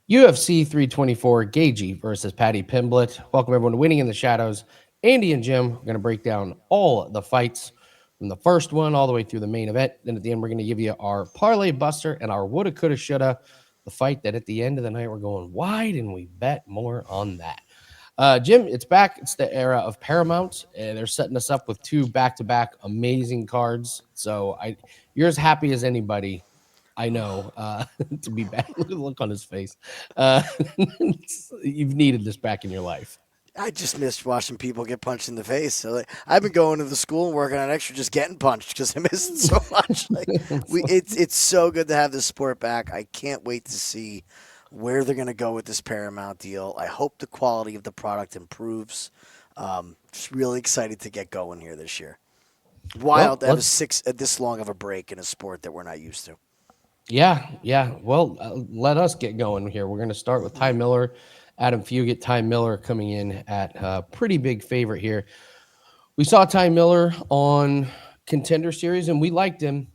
UFC 324, Gaethje versus Paddy Pimblett. Welcome everyone to Winning in the Shadows. Andy and Jim are going to break down all the fights from the first one all the way through the main event. Then at the end, we're going to give you our parlay buster and our woulda, coulda, shoulda. The fight that at the end of the night, we're going, why didn't we bet more on that? Jim, it's back. It's the era of Paramount, and they're setting us up with two back-to-back amazing cards. So you're as happy as anybody I know, to be back. Look at the look on his face. Uh, you've needed this back in your life. I just missed watching people get punched in the face. So I've been going to the school and working on extra, just getting punched because I miss it so much. It's so good to have this sport back. I can't wait to see where they're going to go with this Paramount deal. I hope the quality of the product improves. Just really excited to get going here this year. Wild to have this long of a break in a sport that we're not used to. Yeah. Well, let us get going here. We're going to start with Ty Miller, Adam Fugitt. Ty Miller coming in at a pretty big favorite here. We saw Ty Miller on Contender Series, and we liked him.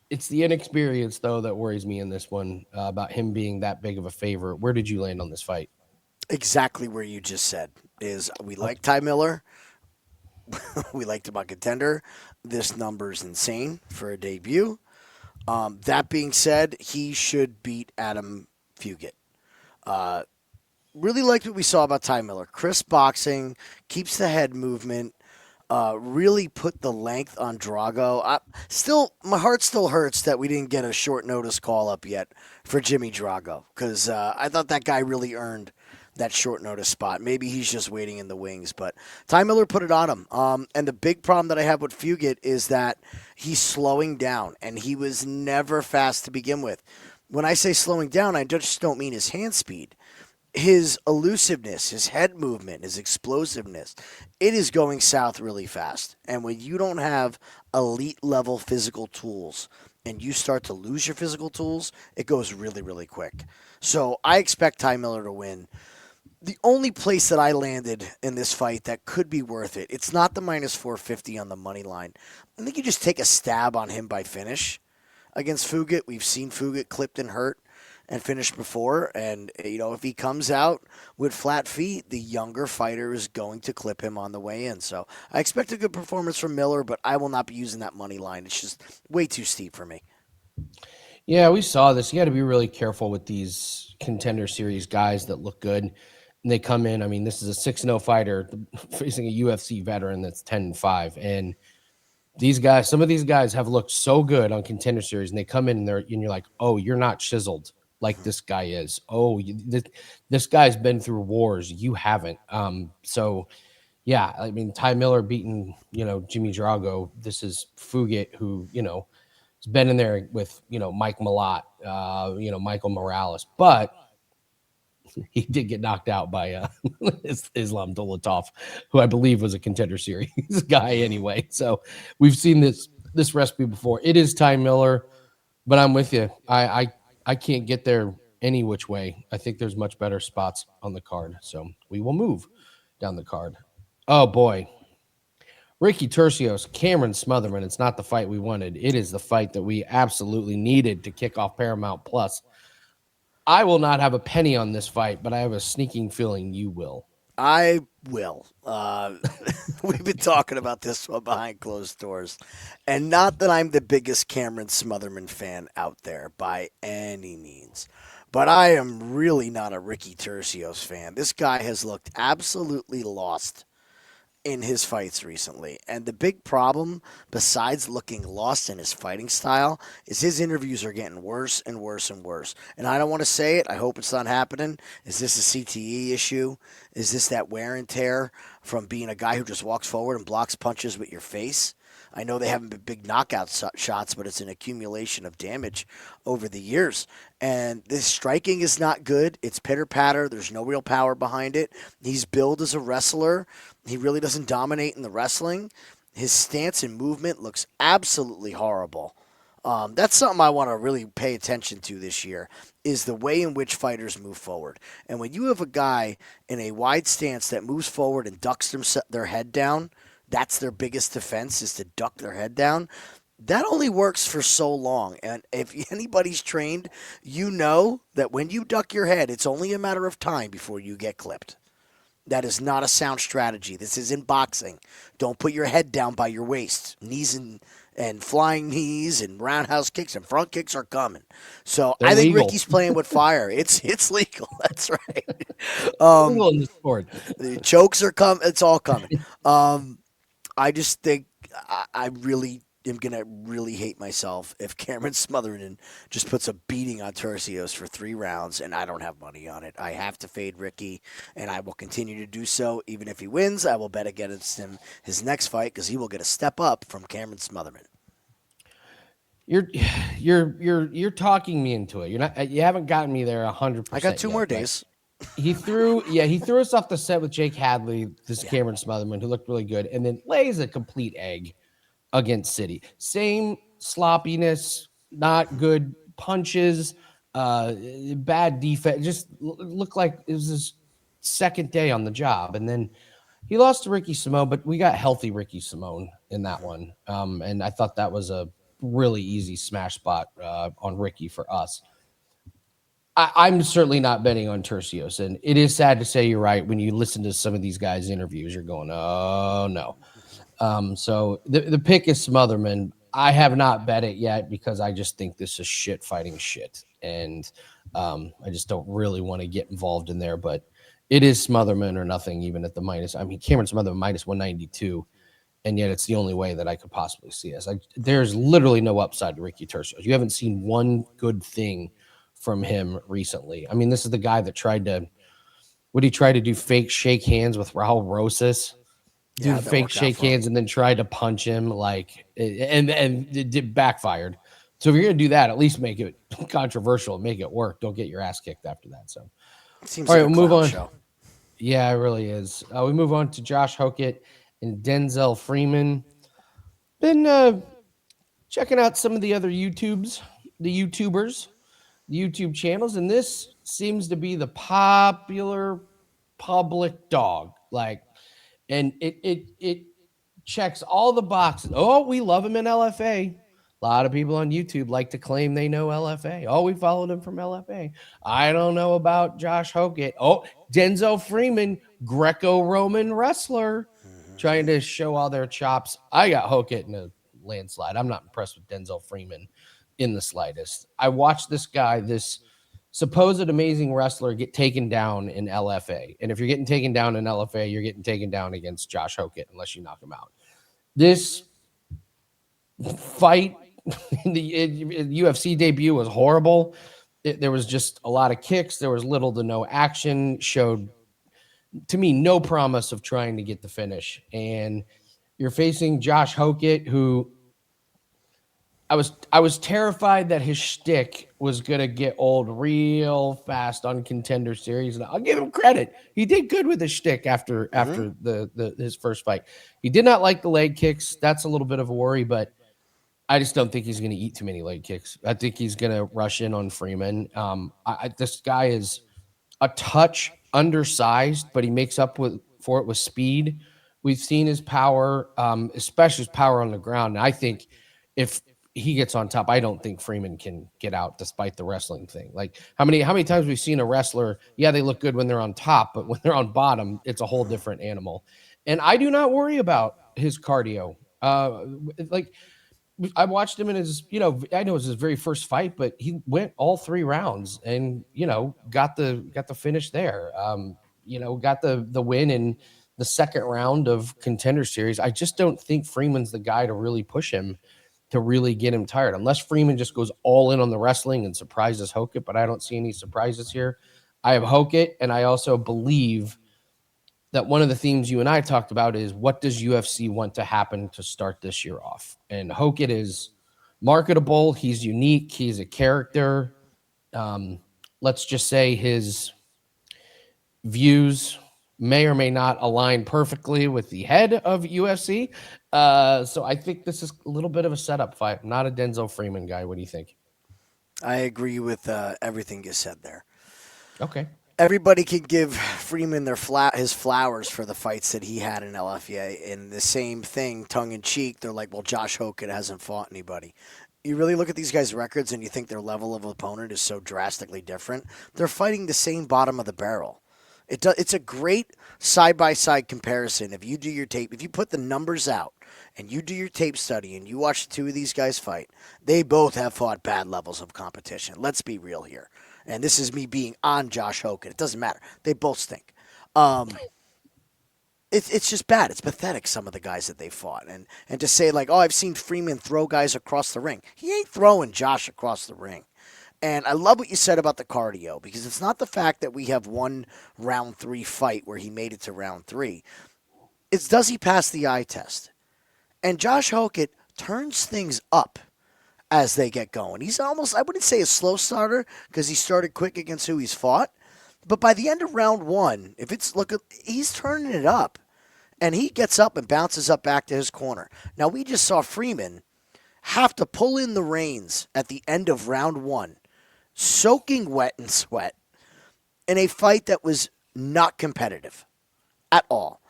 It's the inexperience, though, that worries me in this one about him being that big of a favorite. Where did you land on this fight? Exactly where you just said is we like Ty Miller. We liked him on Contender. This number's insane for a debut. That being said, he should beat Adam Fugitt. Really liked what we saw about Ty Miller. Crisp boxing, keeps the head movement, really put the length on Drago. My heart still hurts that we didn't get a short notice call up yet for Jimmy Drago because I thought that guy really earned that short notice spot. Maybe he's just waiting in the wings, but Ty Miller put it on him. And the big problem that I have with Fugitt is that he's slowing down, and he was never fast to begin with. When I say slowing down, I just don't mean his hand speed. His elusiveness, his head movement, his explosiveness, it is going south really fast. And when you don't have elite level physical tools and you start to lose your physical tools, it goes really, really quick. So I expect Ty Miller to win. The only place that I landed in this fight that could be worth it, it's not the minus 450 on the money line. I think you just take a stab on him by finish against Fugitt. We've seen Fugitt clipped and hurt and finished before. And, if he comes out with flat feet, the younger fighter is going to clip him on the way in. So I expect a good performance from Miller, but I will not be using that money line. It's just way too steep for me. Yeah, we saw this. You got to be really careful with these Contender Series guys that look good. And they come in. I mean, this is a 6-0 fighter facing a UFC veteran that's 10-5. And these guys, some of these guys have looked so good on Contender Series, and they come in and you're like, oh, you're not chiseled like this guy is. Oh, this guy's been through wars. You haven't. So, yeah, I mean, Ty Miller beating, Jimmy Drago. This is Fugitt, who, has been in there with, Mike Malott, Michael Morales. But he did get knocked out by Islam Dolatov, who I believe was a Contender Series guy anyway. So we've seen this recipe before. It is Ty Miller, but I'm with you. I can't get there any which way. I think there's much better spots on the card. So we will move down the card. Oh, boy. Ricky Turcios, Cameron Smotherman. It's not the fight we wanted. It is the fight that we absolutely needed to kick off Paramount Plus. I will not have a penny on this fight, but I have a sneaking feeling you will. I will. We've been talking about this one behind closed doors. And not that I'm the biggest Cameron Smotherman fan out there by any means. But I am really not a Ricky Turcios fan. This guy has looked absolutely lost in his fights recently. And the big problem, besides looking lost in his fighting style, is his interviews are getting worse and worse and worse. And I don't want to say it. I hope it's not happening. Is this a CTE issue? Is this that wear and tear from being a guy who just walks forward and blocks punches with your face? I know they haven't been big knockout shots, but it's an accumulation of damage over the years. And this striking is not good. It's pitter-patter. There's no real power behind it. He's billed as a wrestler. He really doesn't dominate in the wrestling. His stance and movement looks absolutely horrible. That's something I want to really pay attention to this year, is the way in which fighters move forward. And when you have a guy in a wide stance that moves forward and ducks their head down, that's their biggest defense, is to duck their head down. that only works for so long. And if anybody's trained, you know that when you duck your head, it's only a matter of time before you get clipped. That is not a sound strategy. This isn't boxing. Don't put your head down by your waist. Knees and flying knees and roundhouse kicks and front kicks are coming. So They're I think legal. Ricky's playing with fire. It's legal. That's right. Legal in the sport. The chokes are coming. It's all coming. I just think I really am gonna really hate myself if Cameron Smotherman just puts a beating on Turcios for 3 rounds, and I don't have money on it. I have to fade Ricky, and I will continue to do so. Even if he wins, I will bet against him his next fight because he will get a step up from Cameron Smotherman. You're talking me into it. You haven't gotten me there 100%. I got 2 yet, more but days. he threw us off the set with Jake Hadley, this Cameron Smotherman, who looked really good, and then lays a complete egg against City. Same sloppiness, not good punches, bad defense. Just looked like it was his second day on the job. And then he lost to Ricky Simone, but we got healthy Ricky Simone in that one. And I thought that was a really easy smash spot on Ricky for us. I'm certainly not betting on Turcios, and it is sad to say you're right. When you listen to some of these guys' interviews, you're going, "Oh no." So the pick is Smotherman. I have not bet it yet because I just think this is shit fighting shit, and I just don't really want to get involved in there. But it is Smotherman or nothing, even at the minus. I mean, Cameron Smotherman minus 192, and yet it's the only way that I could possibly see us. There's literally no upside to Ricky Turcios. You haven't seen one good thing from him recently. I mean, this is the guy that would he try to do fake shake hands with Raul Rosas? Do fake shake hands and then try to punch him and it backfired. So if you're gonna do that, at least make it controversial, make it work. Don't get your ass kicked after that. So It seems all right, like we'll move on. show. Yeah, it really is. We move on to Josh Hokit and Denzel Freeman. Been checking out some of the other YouTubers, the YouTube channels, and this seems to be the popular public dog. And it checks all the boxes. Oh, we love him in LFA. A lot of people on YouTube like to claim they know LFA. Oh, we followed him from LFA. I don't know about Josh Hokit. Oh, Denzel Freeman, Greco-Roman wrestler, trying to show all their chops. I got Hokit in a landslide. I'm not impressed with Denzel Freeman in the slightest. I watched this guy, this supposed amazing wrestler, get taken down in LFA. And if you're getting taken down in LFA, you're getting taken down against Josh Hokit unless you knock him out. This fight in the UFC debut was horrible. There was just a lot of kicks. There was little to no action. Showed, to me, no promise of trying to get the finish. And you're facing Josh Hokit, who I was terrified that his shtick was gonna get old real fast on Contender Series, and I'll give him credit. He did good with his shtick after his first fight. He did not like the leg kicks. That's a little bit of a worry, but I just don't think he's going to eat too many leg kicks. I think he's going to rush in on Freeman. This guy is a touch undersized, but he makes up for it with speed. We've seen his power, especially his power on the ground. And I think if he gets on top, I don't think Freeman can get out despite the wrestling thing. Like how many times we've seen a wrestler, yeah, they look good when they're on top, but when they're on bottom, it's a whole different animal. And I do not worry about his cardio. I watched him in his, I know it was his very first fight, but he went all 3 rounds and, got the finish there. Got the win in the second round of Contender Series. I just don't think Freeman's the guy to really push him, to really get him tired, unless Freeman just goes all in on the wrestling and surprises Hokit, but I don't see any surprises here. I have Hokit, and I also believe that one of the themes you and I talked about is what does UFC want to happen to start this year off? And Hokit is marketable. He's unique. He's a character. Let's just say his views may or may not align perfectly with the head of UFC. So I think this is a little bit of a setup fight. I'm not a Denzel Freeman guy. What do you think? I agree with everything you said there. Okay. Everybody can give Freeman his flowers for the fights that he had in LFA, and the same thing, tongue in cheek. They're like, "Well, Josh Hokit hasn't fought anybody." You really look at these guys' records, and you think their level of opponent is so drastically different. They're fighting the same bottom of the barrel. It's a great side by side comparison. If you do your tape, if you put the numbers out and you do your tape study and you watch the two of these guys fight, they both have fought bad levels of competition. Let's be real here. And this is me being on Josh Hokit. It doesn't matter. They both stink. It's just bad. It's pathetic, some of the guys that they fought. And to say, like, oh, I've seen Freeman throw guys across the ring. He ain't throwing Josh across the ring. And I love what you said about the cardio, because it's not the fact that we have one round 3 fight where he made it to round 3. It's does he pass the eye test? And Josh Hokit turns things up as they get going. He's almost, I wouldn't say a slow starter, because he started quick against who he's fought. But by the end of round 1, he's turning it up. And he gets up and bounces up back to his corner. Now, we just saw Freeman have to pull in the reins at the end of round 1, soaking wet in sweat, in a fight that was not competitive at all.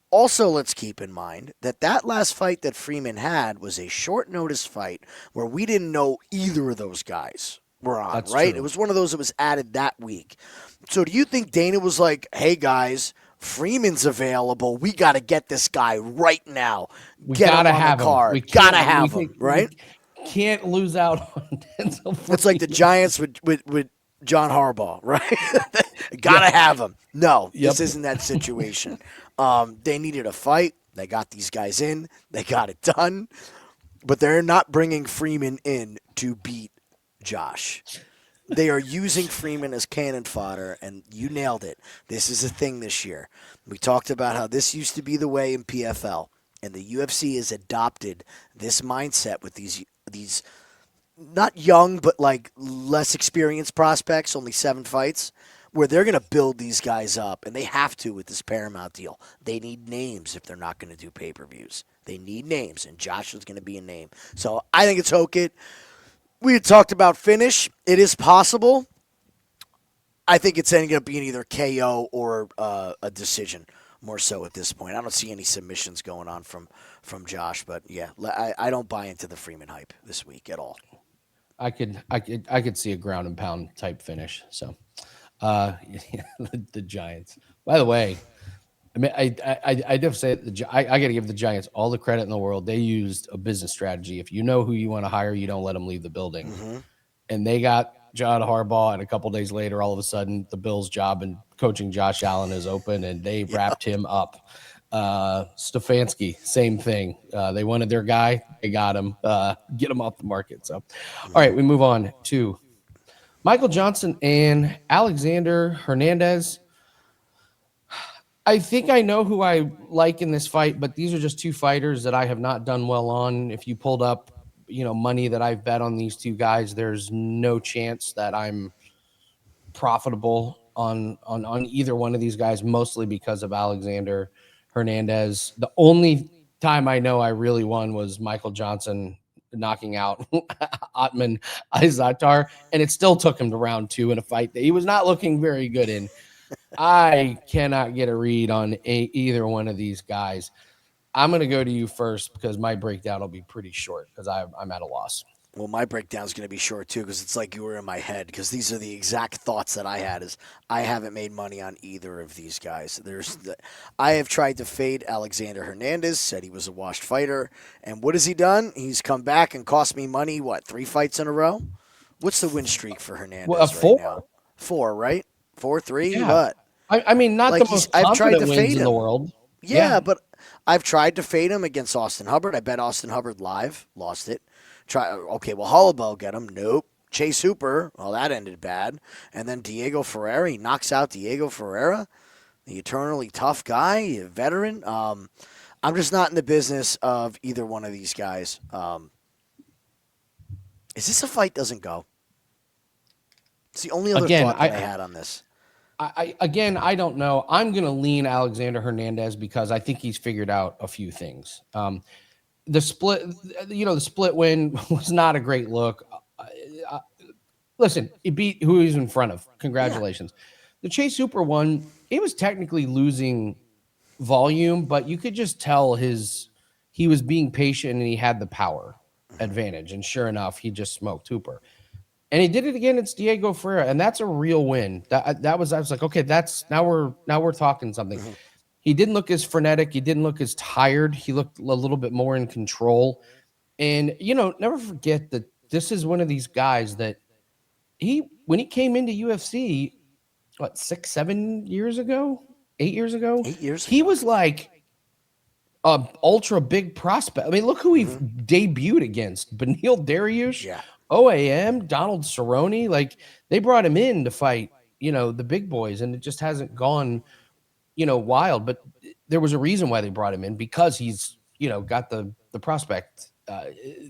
Also, let's keep in mind that last fight that Freeman had was a short notice fight where we didn't know either of those guys were on, That's right? true. It was one of those that was added that week. So do you think Dana was like, hey, guys, Freeman's available. We got to get this guy right now. Get him on the card. We got to have him, right? We can't lose out on Denzel Freeman. It's like the Giants with John Harbaugh, right? Got to have him. No, this isn't that situation. They needed a fight. They got these guys in. They got it done. But they're not bringing Freeman in to beat Josh. They are using Freeman as cannon fodder, and you nailed it. This is a thing this year. We talked about how this used to be the way in PFL, and the UFC has adopted this mindset with these not young, but like less experienced prospects, only 7 fights, where they're going to build these guys up, and they have to with this Paramount deal. They need names if they're not going to do pay-per-views. They need names, and Josh is going to be a name. So I think it's Hokit. We had talked about finish. It is possible. I think it's ending up being either KO or a decision, more so at this point. I don't see any submissions going on from Josh, but yeah, I don't buy into the Freeman hype this week at all. I could see a ground and pound type finish. So, the Giants. By the way, I mean, I have to say I got to give the Giants all the credit in the world. They used a business strategy. If you know who you want to hire, you don't let them leave the building. Mm-hmm. And they got John Harbaugh, and a couple days later, all of a sudden, the Bills' job and coaching Josh Allen is open, and they wrapped him up. Stefanski, same thing. They wanted their guy. They got him. Get him off the market. So, all right, we move on to Michael Johnson and Alexander Hernandez. I think I know who I like in this fight, but these are just 2 fighters that I have not done well on. If you pulled up, money that I've bet on these 2 guys, there's no chance that I'm profitable on either one of these guys, mostly because of Alexander Hernandez. The only time I know I really won was Michael Johnson knocking out Otman Izatar, and it still took him to round 2 in a fight that he was not looking very good in. I cannot get a read on either one of these guys. I'm going to go to you first because my breakdown will be pretty short because I'm at a loss. Well, my breakdown is going to be short too because it's like you were in my head because these are the exact thoughts that I had. Is I haven't made money on either of these guys. I have tried to fade Alexander Hernandez, said he was a washed fighter, and what has he done? He's come back and cost me money. What, 3 fights in a row? What's the win streak for Hernandez right now? 4, right? 4, 3, yeah. What? I mean, not like the most I've tried to fade him in the world. Yeah, but I've tried to fade him against Austin Hubbard. I bet Austin Hubbard live, lost it. Hollowell get him. Nope. Chase Hooper, well, that ended bad. And then Diego Ferreira, he knocks out Diego Ferreira, the eternally tough guy, a veteran. I'm just not in the business of either one of these guys. Is this a fight doesn't go? It's the only other thought that I had on this. I don't know. I'm going to lean Alexander Hernandez because I think he's figured out a few things. The split win was not a great look. Listen, he beat who he's in front of. Congratulations. Yeah. The Chase Hooper one, it was technically losing volume, but you could just tell he was being patient and he had the power advantage. And sure enough, he just smoked Hooper. And he did it again. It's Diego Ferreira, and that's a real win. That was I was like, okay, that's now we're talking something. Mhm. He didn't look as frenetic. He didn't look as tired. He looked a little bit more in control. And never forget that this is one of these guys that when he came into UFC, what 6, 7 years ago, 8 years ago, 8 years he ago. was like a ultra big prospect. I mean, look who he Mhm. debuted against: Beneil Dariush, Yeah. OAM, Donald Cerrone. Like they brought him in to fight, the big boys, and it just hasn't gone, wild. But there was a reason why they brought him in because he's, got the prospect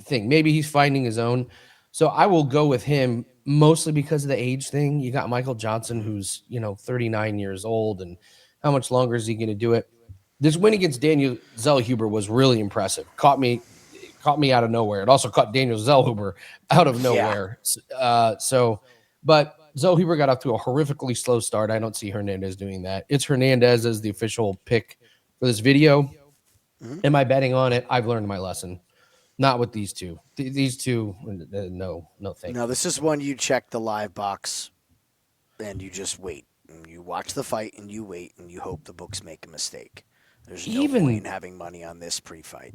thing. Maybe he's finding his own. So I will go with him mostly because of the age thing. You got Michael Johnson, who's 39 years old, and how much longer is he going to do it? This win against Daniel Zellhuber was really impressive. Caught me out of nowhere. It also caught Daniel Zellhuber out of Yeah. nowhere. But Zellhuber got off to a horrifically slow start. I don't see Hernandez doing that. It's Hernandez as the official pick for this video. Mhm. Am I betting on it? I've learned my lesson. Not with these two. These two, no, thank No, you. this is one you check the live box and you just wait. And you watch the fight and you wait and you hope the books make a mistake. There's no point in Even having money on this pre-fight.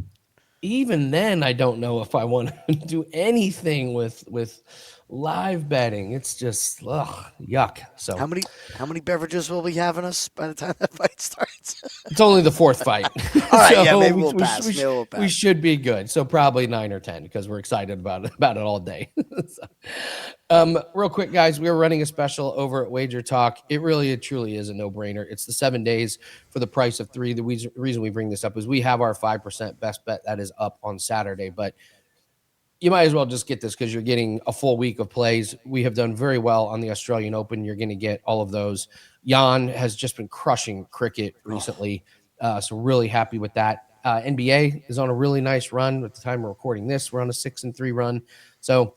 even then, I don't know if I want to do anything with live betting. It's just yuck. How So many how many beverages will we have in us by the time that fight starts? it's only the fourth fight, All right, yeah, so maybe we'll pass. Maybe we'll we pass. should be good. So probably 9 or 10 because we're excited about it all day. So, real quick, guys, we are running a special over at Wager Talk. It truly is a no brainer. It's the 7 days for the price of three. The reason we bring this up is we have our 5% best bet that is up on Saturday, but you might as well just get this because you're getting a full week of plays. We have done very well on the Australian Open. You're going to get all of those. Jan has just been crushing cricket Oh, recently, so really happy with that. NBA is on a really nice run. At the time we're recording this, we're on a 6-3 run. So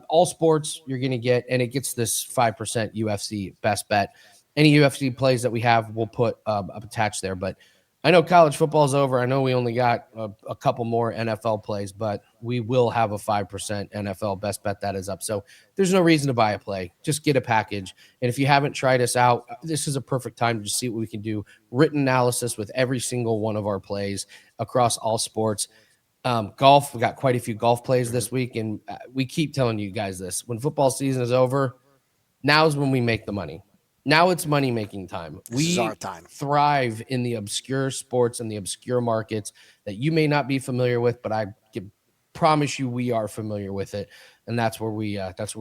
all sports you're going to get, and it gets this 5% UFC best bet. Any UFC plays that we have, we'll put up attached there. But I know college football is over. I know we only got a couple more NFL plays, but we will have a 5% NFL best bet that is up. So there's no reason to buy a play. Just get a package. And if you haven't tried us out, this is a perfect time to see what we can do. Written analysis with every single one of our plays across all sports. Golf, we got quite a few golf plays this week. And we keep telling you guys this. When football season is over, now's when we make the money. Now it's money making time. this is our We time. thrive in the obscure sports and the obscure markets that you may not be familiar with, but I can promise you we are familiar with it, and that's where we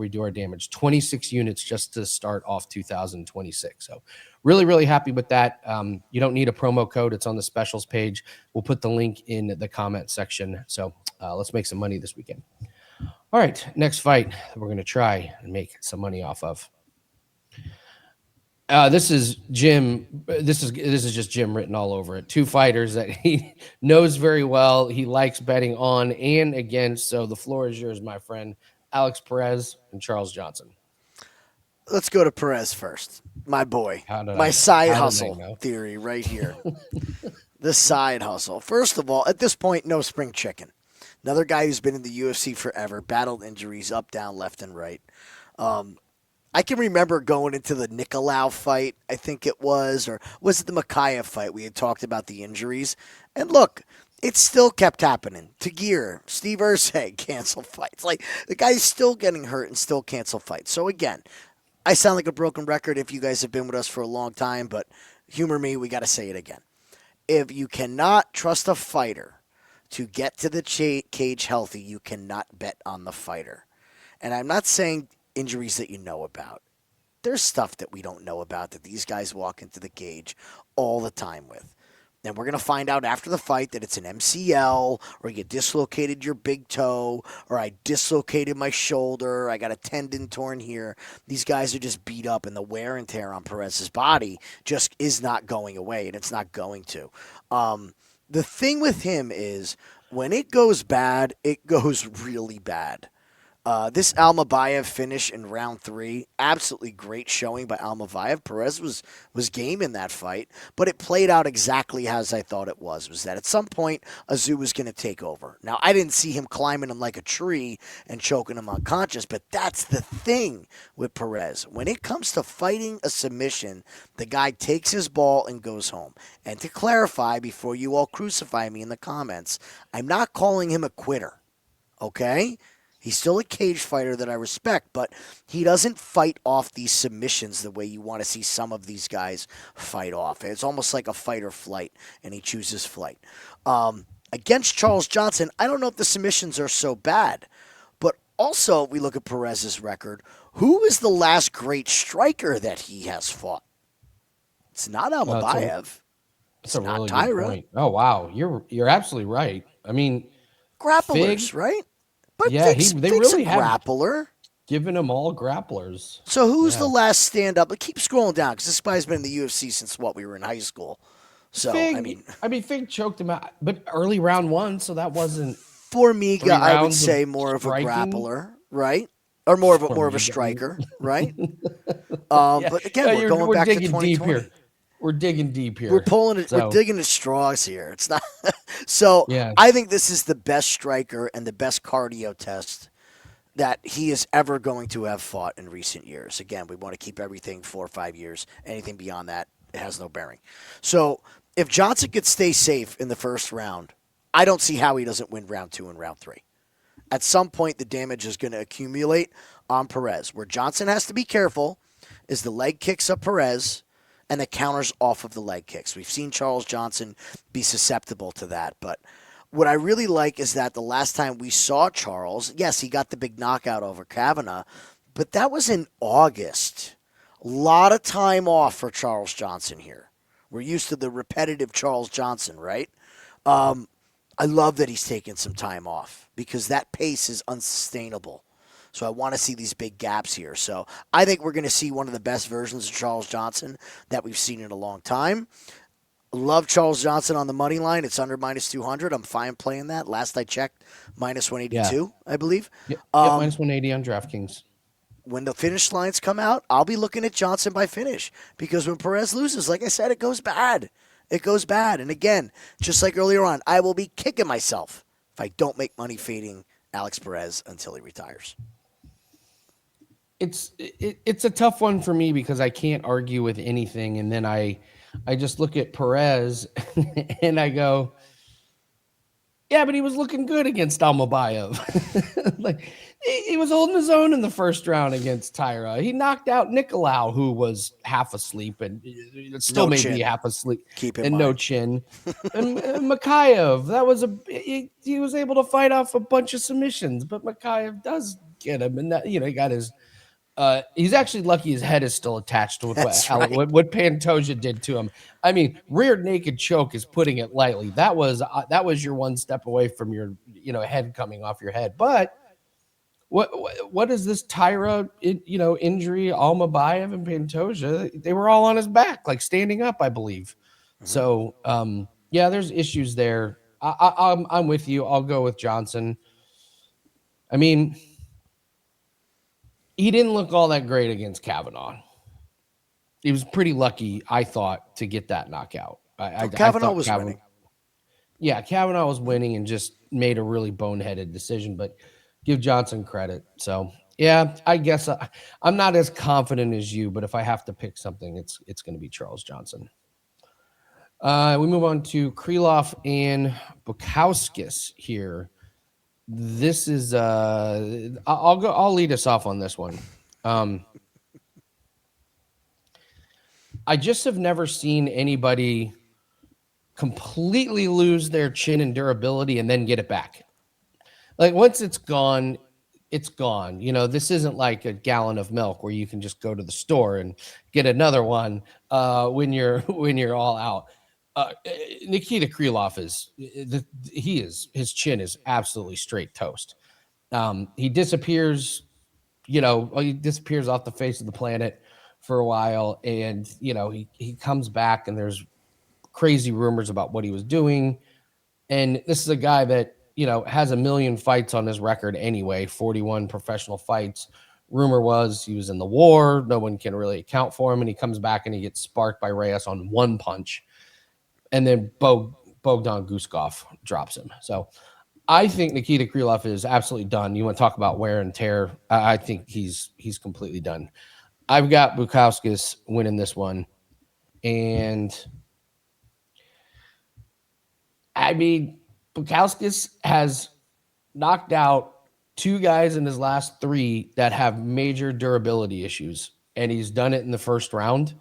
do our damage. 26 units just to start off 2026. So really, really happy with that. You don't need a promo code; it's on the specials page. We'll put the link in the comment section. So let's make some money this weekend. All right, next fight we're going to try and make some money off of. This is Jim. This is just Jim written all over it. Two fighters that he knows very well. He likes betting on and against. So the floor is yours, my friend. Alex Perez and Charles Johnson. Let's go to Perez first. My boy. How did I My know? side How did I hustle know? theory right here. The side hustle. First of all, at this point, no spring chicken. Another guy who's been in the UFC forever, battled injuries up, down, left, and right. I can remember going into the Nicolau fight, I think it was, or was it the Makayev fight? We had talked about the injuries. And look, it still kept happening. Tagir, Steve Ursay cancel fights. Like, the guy's still getting hurt and still cancel fights. So, again, I sound like a broken record if you guys have been with us for a long time, but humor me, we got to say it again. If you cannot trust a fighter to get to the cage healthy, you cannot bet on the fighter. And I'm not saying injuries that you know about. There's stuff that we don't know about that these guys walk into the cage all the time with. And we're going to find out after the fight that it's an MCL, or you dislocated your big toe, or I dislocated my shoulder, I got a tendon torn here. These guys are just beat up, and the wear and tear on Perez's body just is not going away, and it's not going to. The thing with him is when it goes bad, it goes really bad. This Almabayev finish in round 3, absolutely great showing by Almabayev. Perez was game in that fight, but it played out exactly as I thought it was that at some point, Azu was going to take over. Now, I didn't see him climbing him like a tree and choking him unconscious, but that's the thing with Perez. When it comes to fighting a submission, the guy takes his ball and goes home. And to clarify, before you all crucify me in the comments, I'm not calling him a quitter, okay? He's still a cage fighter that I respect, but he doesn't fight off these submissions the way you want to see some of these guys fight off. It's almost like a fight or flight, and he chooses flight. Against Charles Johnson, I don't know if the submissions are so bad, but also we look at Perez's record. Who is the last great striker that he has fought? It's not Almabayev. It's a really good point. Oh wow, you're absolutely right. I mean, grapplers, right? But yeah, they really have grappler. Given them all grapplers. So who's the last stand-up? Keep scrolling down because this guy's been in the UFC since we were in high school. So Fig choked him out, but early round 1, so that wasn't Formiga. I would say more of a grappler, right? Or more of a striker, right? But again, we're going back to 2020. Deep here. We're digging deep here. We're pulling it. So. We're digging at straws here. It's not. So I think this is the best striker and the best cardio test that he is ever going to have fought in recent years. Again, we want to keep everything 4 or 5 years. Anything beyond that, it has no bearing. So if Johnson could stay safe in the first round, I don't see how he doesn't win round 2 and round 3. At some point, the damage is going to accumulate on Perez. Where Johnson has to be careful is the leg kicks of Perez and the counters off of the leg kicks. We've seen Charles Johnson be susceptible to that. But what I really like is that the last time we saw Charles, yes, he got the big knockout over Kavanaugh, but that was in August. A lot of time off for Charles Johnson here. We're used to the repetitive Charles Johnson, right? I love that he's taking some time off because that pace is unsustainable. So I want to see these big gaps here. So I think we're going to see one of the best versions of Charles Johnson that we've seen in a long time. Love Charles Johnson on the money line. It's under minus 200. I'm fine playing that. Last I checked, minus 182, I believe. Yep, minus 180 on DraftKings. When the finish lines come out, I'll be looking at Johnson by finish because when Perez loses, like I said, it goes bad. It goes bad. And again, just like earlier on, I will be kicking myself if I don't make money fading Alex Perez until he retires. It's a tough one for me because I can't argue with anything, and then I just look at Perez and I go, yeah, but he was looking good against Almabayev. Like he was holding his own in the first round against Tyra. He knocked out Nicolau, who was half asleep and still maybe half asleep, no chin. And Bukauskas, that was he was able to fight off a bunch of submissions, but Bukauskas does get him, and that he got his. He's actually lucky his head is still attached to what Pantoja did to him. I mean, rear naked choke is putting it lightly. That was your one step away from your head coming off your head. But what is this Tyra injury? Almabayev and Pantoja, they were all on his back, like standing up, I believe. Mm-hmm. So there's issues there. I'm with you. I'll go with Johnson. I mean, he didn't look all that great against Kavanaugh. He was pretty lucky, I thought, to get that knockout. Kavanaugh was winning. Yeah, Kavanaugh was winning and just made a really boneheaded decision, but give Johnson credit. So, yeah, I guess I'm not as confident as you, but if I have to pick something, it's going to be Charles Johnson. We move on to Krylov and Bukauskas here. This is I'll lead us off on this one. I just have never seen anybody completely lose their chin and durability and then get it back. Like once it's gone, it's gone. This isn't like a gallon of milk where you can just go to the store and get another one when you're all out. Nikita Krylov his chin is absolutely straight toast. He disappears, he disappears off the face of the planet for a while, and he comes back, and there's crazy rumors about what he was doing. And this is a guy that has a million fights on his record anyway, 41 professional fights. Rumor was he was in the war. No one can really account for him. And he comes back and he gets sparked by Reyes on one punch. And then Bogdan Guskov drops him. So I think Nikita Krylov is absolutely done. You want to talk about wear and tear? I think he's completely done. I've got Bukauskas winning this one. And I mean, Bukauskas has knocked out two guys in his last three that have major durability issues, and he's done it in the first round.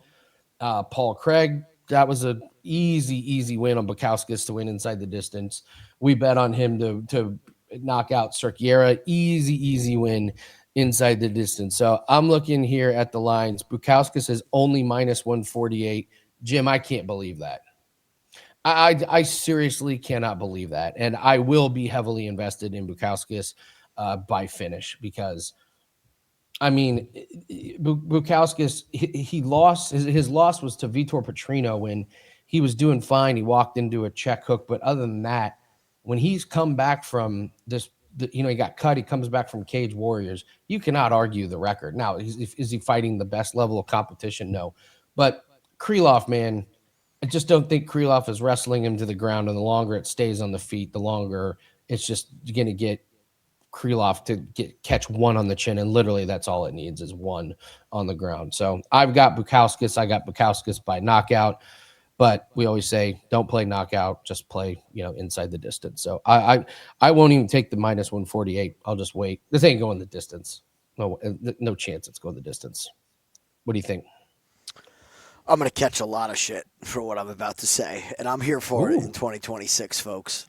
Paul Craig, that was a easy win on Bukauskas to win inside the distance. We bet on him to knock out Figueiredo. Easy win inside the distance. So I'm looking here at the lines. Bukauskas is only minus 148. Jim, I can't believe that. I seriously cannot believe that. And I will be heavily invested in Bukauskas by finish because, I mean, Bukauskas, he lost. His loss was to Vitor Petrino when he was doing fine. He walked into a check hook. But other than that, when he's come back from this, he got cut. He comes back from Cage Warriors. You cannot argue the record. Now, is he fighting the best level of competition? No. But Krylov, man, I just don't think Krylov is wrestling him to the ground, and the longer it stays on the feet, the longer it's just going to get Krylov to catch one on the chin, and literally that's all it needs is one on the ground. So I've got Bukauskas. I got Bukauskas by knockout, but we always say don't play knockout, just play inside the distance. So I won't even take the minus 148. I'll just wait. This ain't going the distance. No chance it's going the distance. What do you think? I'm going to catch a lot of shit for what I'm about to say, and I'm here for it in 2026, folks.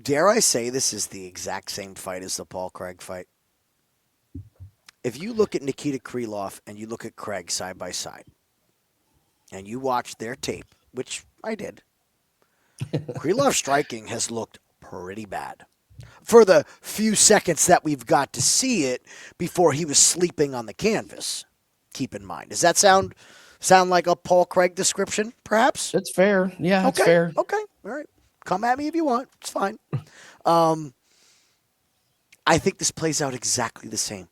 Dare I say this is the exact same fight as the Paul Craig fight? If you look at Nikita Krylov and you look at Craig side by side, and you watch their tape, which I did, Krylov's striking has looked pretty bad for the few seconds that we've got to see it before he was sleeping on the canvas. Keep in mind. Does that sound like a Paul Craig description, perhaps? That's fair. Yeah, that's fair. Okay. All right. Come at me if you want. It's fine. I think this plays out exactly the same.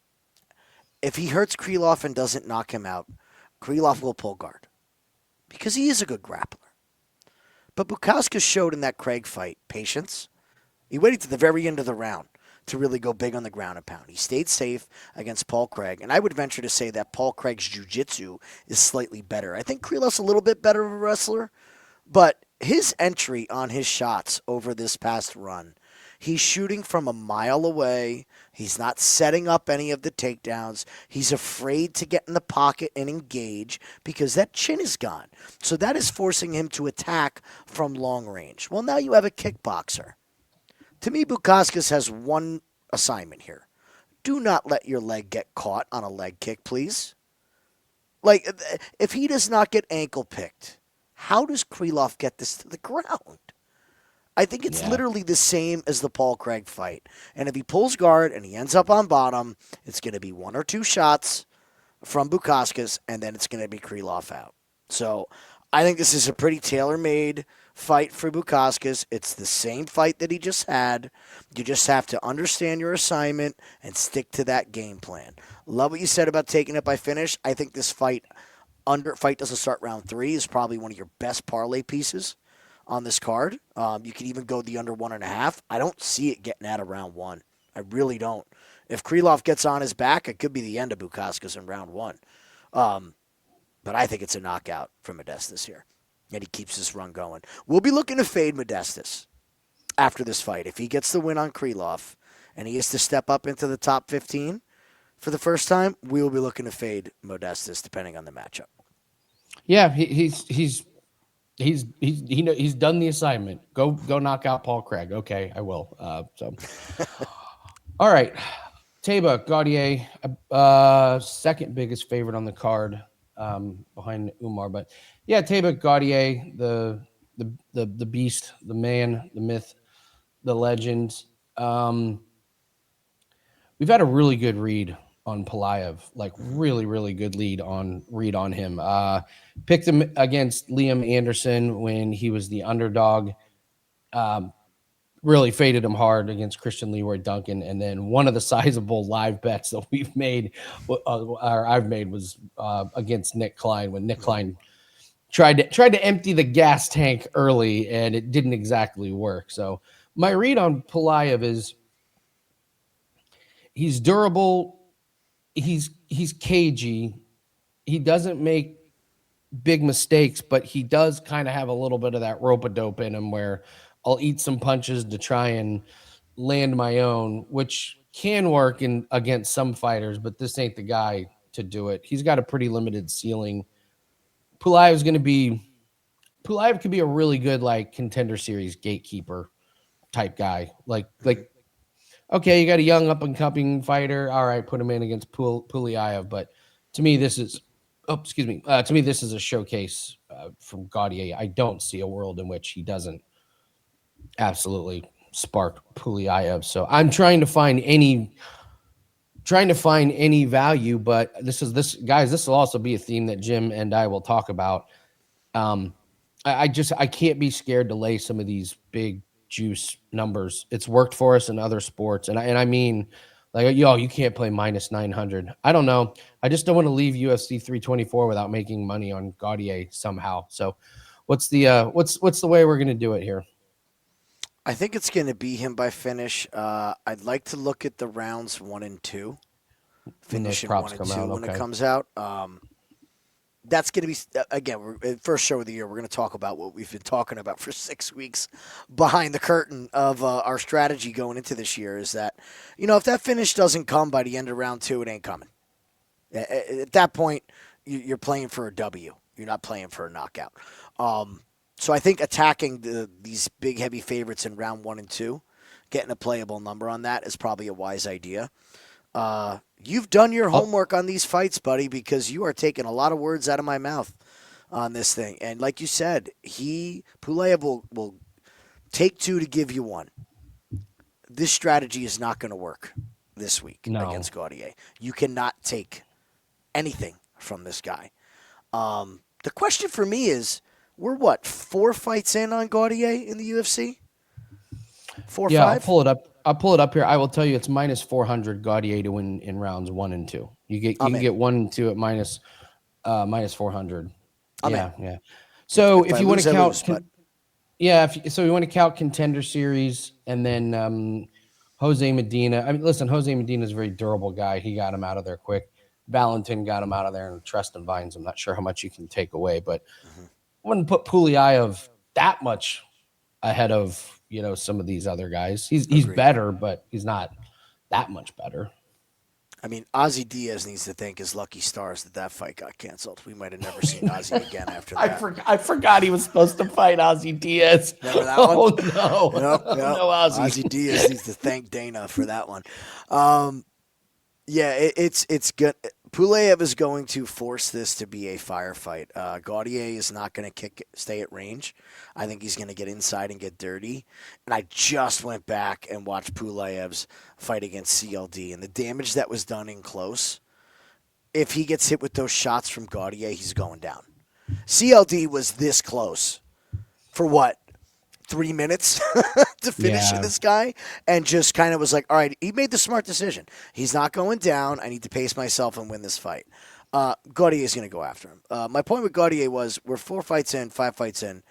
If he hurts Krylov and doesn't knock him out, Krylov will pull guard because he is a good grappler. But Bukauskas showed in that Craig fight patience. He waited to the very end of the round to really go big on the ground and pound. He stayed safe against Paul Craig, and I would venture to say that Paul Craig's jiu-jitsu is slightly better. I think Krylov's a little bit better of a wrestler, but his entry on his shots over this past run, he's shooting from a mile away. He's not setting up any of the takedowns. He's afraid to get in the pocket and engage because that chin is gone. So that is forcing him to attack from long range. Well, now you have a kickboxer. To me, Bukauskas has one assignment here. Do not let your leg get caught on a leg kick, please. Like, if he does not get ankle picked, how does Krylov get this to the ground? I think it's literally the same as the Paul Craig fight. And if he pulls guard and he ends up on bottom, it's going to be one or two shots from Bukauskas, and then it's going to be Krylov out. So I think this is a pretty tailor-made fight for Bukauskas. It's the same fight that he just had. You just have to understand your assignment and stick to that game plan. Love what you said about taking it by finish. I think this fight doesn't start round 3 is probably one of your best parlay pieces on this card. You could even go the under 1.5. I don't see it getting out of round 1. I really don't. If Krylov gets on his back, it could be the end of Bukauskas in round 1. But I think it's a knockout for Modestas here. And he keeps this run going. We'll be looking to fade Modestas after this fight. If he gets the win on Krylov and he is to step up into the top 15 for the first time, we will be looking to fade Modestas depending on the matchup. Yeah, he's done the assignment. Go knock out Paul Craig. Okay, I will. All right. Teba Gautier, second biggest favorite on the card, behind Umar. But yeah, Teba Gautier, the beast, the man, the myth, the legend. We've had a really good read on Pulyaev, like really good read on him. Picked him against Liam Anderson when he was the underdog. really faded him hard against Christian Leroy Duncan. And then one of the sizable live bets that we've made, or I've made, was against Nick Klein, when Nick Klein tried to empty the gas tank early, and it didn't exactly work. So my read on Pulyaev is he's durable, he's cagey, he doesn't make big mistakes, but he does kind of have a little bit of that rope-a-dope in him, where I'll eat some punches to try and land my own, which can work in against some fighters, but this ain't the guy to do it. He's got a pretty limited ceiling. Pulyaev could be a really good like contender series gatekeeper type guy. Like okay, you got a young up and coming fighter. All right, put him in against Pulyaev. But to me, this is to me, this is a showcase from Gautier. I don't see a world in which he doesn't absolutely spark Pulyaev. So I'm trying to find any value, but this will also be a theme that Jim and I will talk about. I can't be scared to lay some of these big juice numbers. It's worked for us in other sports. And I mean, like, you can't play minus 900. I don't know. I just don't want to leave UFC 324 without making money on Gautier somehow. So what's the way we're going to do it here? I think it's going to be him by finish. I'd like to look at the rounds 1 and 2. Finish in 1 and 2 when it comes out. That's going to be, again, first show of the year, we're going to talk about what we've been talking about for 6 weeks behind the curtain of our strategy going into this year, is that, if that finish doesn't come by the end of round 2, it ain't coming. At that point, you're playing for a W. You're not playing for a knockout. So I think attacking these big, heavy favorites in round 1 and 2, getting a playable number on that is probably a wise idea. You've done your homework on these fights, buddy, because you are taking a lot of words out of my mouth on this thing. And like you said, Pulyaev will take 2 to give you 1. This strategy is not going to work this week against Gautier. You cannot take anything from this guy. The question for me is, we're 4 fights in on Gautier in the UFC? 4 or 5? Yeah, I'll pull it up here. I will tell you it's minus 400 Gautier to win in rounds 1 and 2. You can get 1 and 2 at minus 400. Yeah. So if you want to count, so we want to count contender series, and then Jose Medina. I mean, listen, Jose Medina is a very durable guy. He got him out of there quick. Valentin got him out of there, and Tristan Vines, I'm not sure how much you can take away, but I wouldn't put Pulyaev that much ahead of some of these other guys. He's better, but he's not that much better. I mean, Ozzy Diaz needs to thank his lucky stars that fight got canceled. We might have never seen Ozzy again after that. I forgot he was supposed to fight Ozzy Diaz. Remember that one? Oh no, Yep. No Ozzy. Ozzy Diaz needs to thank Dana for that one. It's good. Pulyaev is going to force this to be a firefight. Gautier is not going to stay at range. I think he's going to get inside and get dirty. And I just went back and watched Pulaev's fight against CLD, and the damage that was done in close. If he gets hit with those shots from Gautier, he's going down. CLD was this close for 3 minutes to finish this guy, and just kind of was like, all right, he made the smart decision. He's not going down. I need to pace myself and win this fight. Gautier is going to go after him. My point with Gautier was, we're 5 fights in.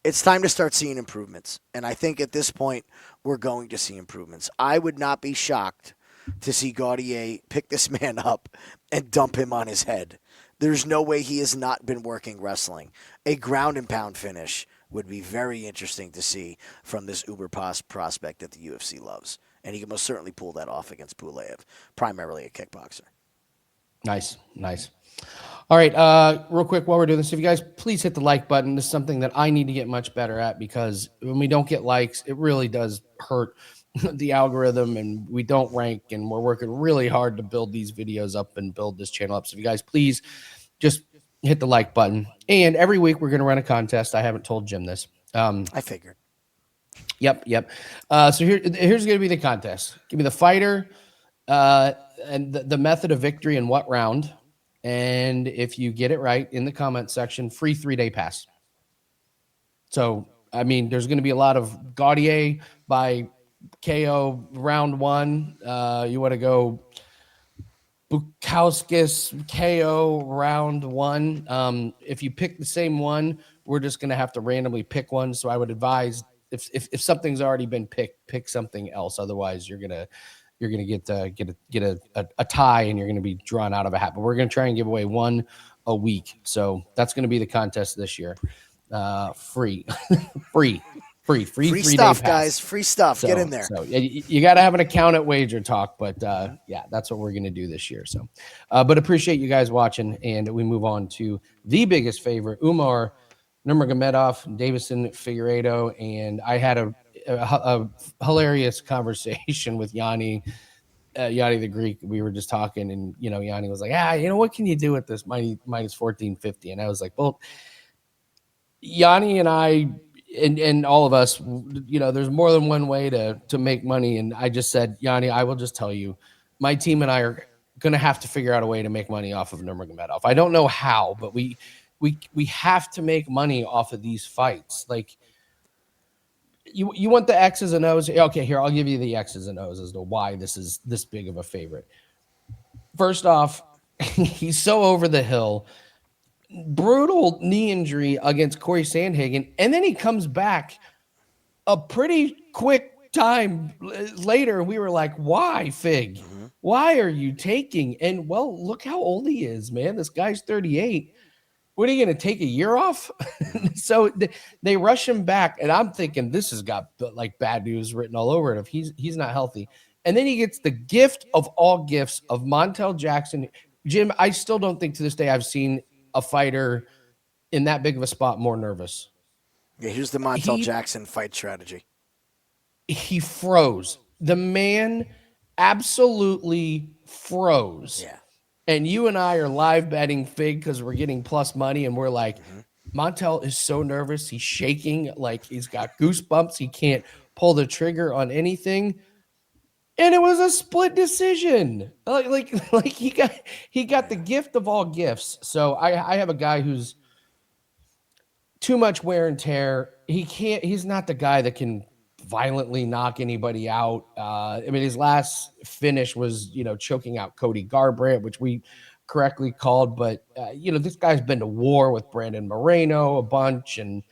It's time to start seeing improvements. And I think at this point, we're going to see improvements. I would not be shocked to see Gautier pick this man up and dump him on his head. There's no way he has not been working wrestling. A ground and pound finish would be very interesting to see from this uber prospect that the UFC loves. And he can most certainly pull that off against Pulyaev, primarily a kickboxer. Nice. All right, real quick while we're doing this, if you guys please hit the like button. This is something that I need to get much better at, because when we don't get likes, it really does hurt the algorithm, and we don't rank, and we're working really hard to build these videos up and build this channel up. So if you guys please just hit the like button. And every week we're going to run a contest. I haven't told Jim this. I figured. Yep. So here's going to be the contest. Give me the fighter and the method of victory and what round. And if you get it right in the comment section, free 3-day pass. So I mean, there's going to be a lot of Gautier by KO round 1. You want to go Bukauskas KO round 1. If you pick the same one, we're just going to have to randomly pick one. So I would advise if something's already been picked, pick something else. Otherwise, you're gonna get a tie, and you're gonna be drawn out of a hat. But we're gonna try and give away one a week. So that's gonna be the contest this year. Free, free, free Free 3 stuff, day pass. guys. Free stuff. Get in there. So you got to have an account at Wager Talk, but yeah, that's what we're going to do this year. So, but appreciate you guys watching, and we move on to the biggest favorite, Umar Nurmagomedov, Davison Figueiredo, and I had a hilarious conversation with Yanni. Yanni the Greek. We were just talking, and Yanni was like, what can you do with this minus 1450? And I was like, well, Yanni and I and all of us, there's more than one way to make money. And I just said, Yanni, I will just tell you, my team and I are going to have to figure out a way to make money off of Nurmagomedov. I don't know how, but we have to make money off of these fights. Like, you want the X's and O's? Okay, here, I'll give you the X's and O's as to why this is this big of a favorite. First off, he's so over the hill. Brutal knee injury against Corey Sandhagen, and then he comes back a pretty quick time later. We were like, why, Fig? Why are you taking? And, well, look how old he is, man. This guy's 38. What, are you going to take a year off? So they rush him back, and I'm thinking this has got, like, bad news written all over it if he's not healthy. And then he gets the gift of all gifts of Montel Jackson. Jim, I still don't think to this day I've seen a fighter in that big of a spot more nervous. Yeah, here's the Montel Jackson fight strategy. He froze. The man absolutely froze. Yeah. And you and I are live betting Fig because we're getting plus money, and we're like, Montel is so nervous. He's shaking, like he's got goosebumps. He can't pull the trigger on anything. And it was a split decision. Like he got the gift of all gifts. So I have a guy who's too much wear and tear. He's not the guy that can violently knock anybody out. I mean, his last finish was, choking out Cody Garbrandt, which we correctly called. But, this guy's been to war with Brandon Moreno a bunch. And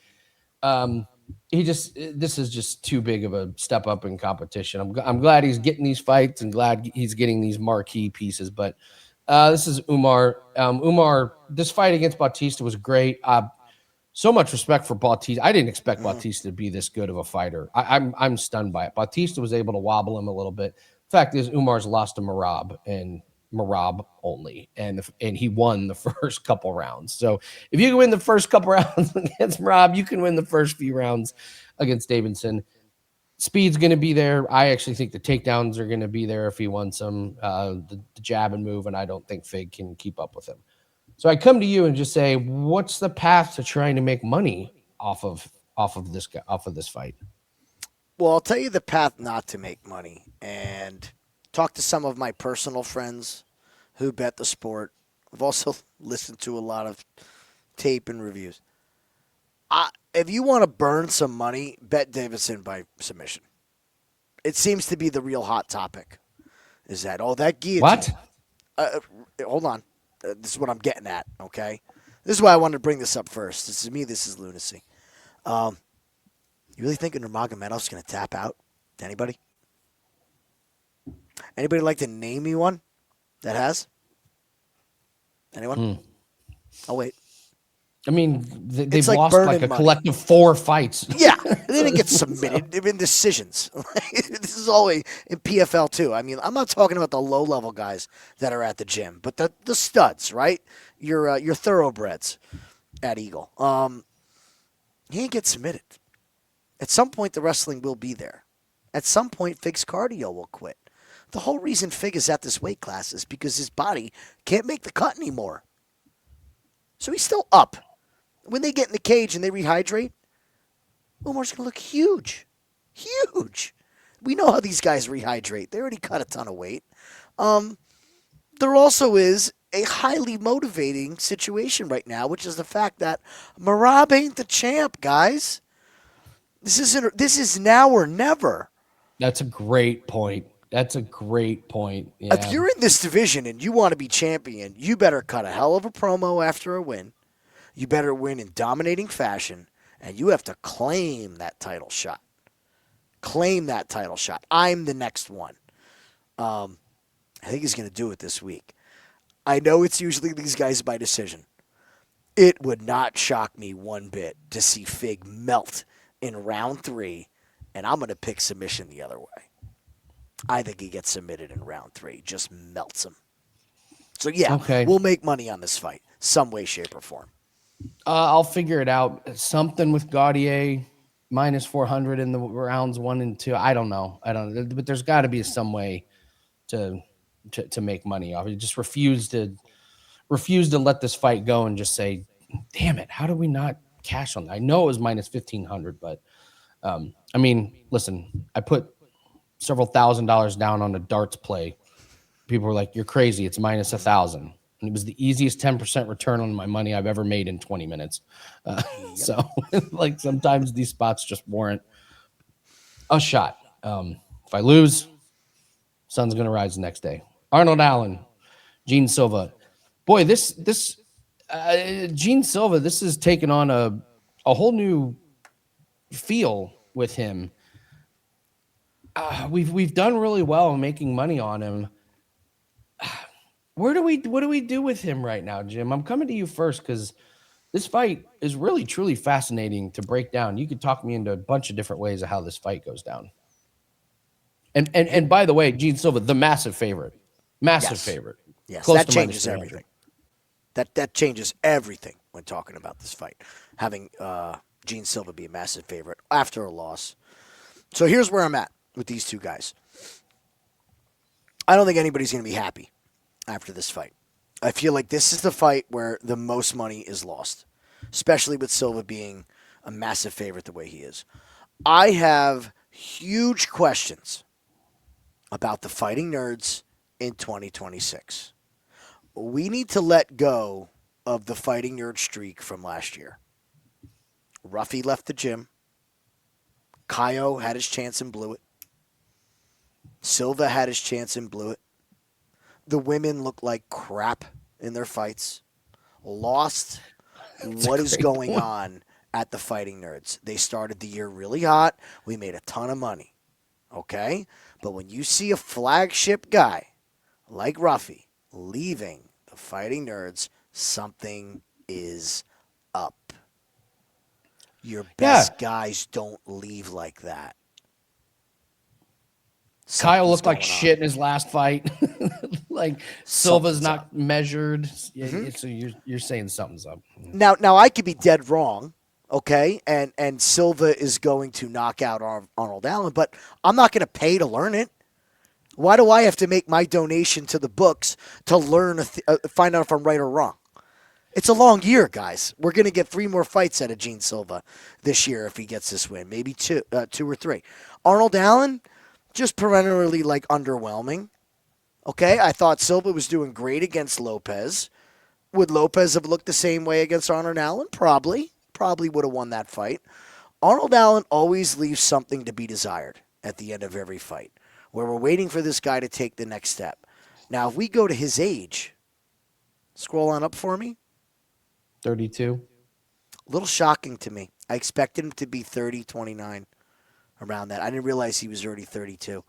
this is just too big of a step up in competition. I'm glad he's getting these fights and glad he's getting these marquee pieces. But this is Umar. Umar, this fight against Bautista was great. So much respect for Bautista. I didn't expect Bautista to be this good of a fighter. I'm stunned by it. Bautista was able to wobble him a little bit. Fact is, Umar's lost to Merab and Merab only, and he won the first couple rounds. So if you can win the first couple rounds against Merab, you can win the first few rounds against Davidson. Speed's going to be there. I actually think the takedowns are going to be there if he wants them. The jab and move, and I don't think Fig can keep up with him. So I come to you and just say, what's the path to trying to make money off of this fight? Well, I'll tell you the path not to make money, and talk to some of my personal friends who bet the sport. I've also listened to a lot of tape and reviews. If you want to burn some money, bet Davidson by submission. It seems to be the real hot topic. Is that that guillotine? What? Hold on. This is what I'm getting at, okay? This is why I wanted to bring this up first. This is lunacy. You really think Nurmagomedov's going to tap out to anybody? Anybody like to name me one that has? Anyone? I'll wait. I mean, they've like lost like a money. Collective 4 fights. Yeah, they didn't get submitted. They've been decisions. This is all in PFL too. I mean, I'm not talking about the low-level guys that are at the gym, but the studs, right? Your thoroughbreds at Eagle. He ain't get submitted. At some point, the wrestling will be there. At some point, Fig's cardio will quit. The whole reason Fig is at this weight class is because his body can't make the cut anymore. So he's still up. When they get in the cage and they rehydrate, Umar's going to look huge. Huge. We know how these guys rehydrate. They already cut a ton of weight. There also is a highly motivating situation right now, which is the fact that Merab ain't the champ, guys. This is now or never. That's a great point. That's a great point. If Yeah. you're in this division and you want to be champion, you better cut a hell of a promo after a win. You better win in dominating fashion, and you have to claim that title shot. Claim that title shot. I'm the next one. I think he's going to do it this week. I know it's usually these guys by decision. It would not shock me one bit to see Fig melt in round 3, and I'm going to pick submission the other way. I think he gets submitted in round 3. Just melts him. So, yeah, Okay. we'll make money on this fight, some way, shape, or form. I'll figure it out. Something with Gautier minus 400 in the rounds 1 and 2. I don't know. But there's got to be some way to make money off. You just refuse to let this fight go and just say, damn it, how do we not cash on that? I know it was minus 1,500, but I mean, listen, I put several $1,000s down on a darts play. People were like, you're crazy. It's minus 1,000. And it was the easiest 10% return on my money I've ever made in 20 minutes. So like sometimes these spots just warrant a shot. If I lose, sun's going to rise the next day. Arnold Allen, Gene Silva. Boy, this Gene Silva, this is taking on a whole new feel with him. We've done really well in making money on him. What do we do with him right now, Jim? I'm coming to you first because this fight is really truly fascinating to break down. You could talk me into a bunch of different ways of how this fight goes down. And by the way, Gene Silva, the massive favorite, favorite. Yes, Close that to changes -300. everything. That changes everything when talking about this fight. Having Gene Silva be a massive favorite after a loss. So here's where I'm at with these two guys. I don't think anybody's going to be happy after this fight. I feel like this is the fight where the most money is lost, especially with Silva being a massive favorite the way he is. I have huge questions about the fighting nerds in 2026. We need to let go of the fighting nerd streak from last year. Ruffy left the gym. Kaio had his chance and blew it. Silva had his chance and blew it. The women look like crap in their fights. Lost. What is going on at the fighting nerds? They started the year really hot. We made a ton of money. Okay? But when you see a flagship guy like Ruffy leaving the fighting nerds, something is up. Your best guys don't leave like that. Kyle looked like shit in his last fight. Like Silva's not measured. So you're saying something's up. Now I could be dead wrong, okay? And Silva is going to knock out Arnold Allen, but I'm not going to pay to learn it. Why do I have to make my donation to the books to learn, find out if I'm right or wrong? It's a long year, guys. We're going to get 3 more fights out of Gene Silva this year if he gets this win. Maybe 2 or 3. Arnold Allen, just perennially like underwhelming. Okay, I thought Silva was doing great against Lopez. Would Lopez have looked the same way against Arnold Allen? Probably. Probably would have won that fight. Arnold Allen always leaves something to be desired at the end of every fight, where we're waiting for this guy to take the next step. Now, if we go to his age, scroll on up for me. 32. A little shocking to me. I expected him to be 30, 29, around that. I didn't realize he was already 32.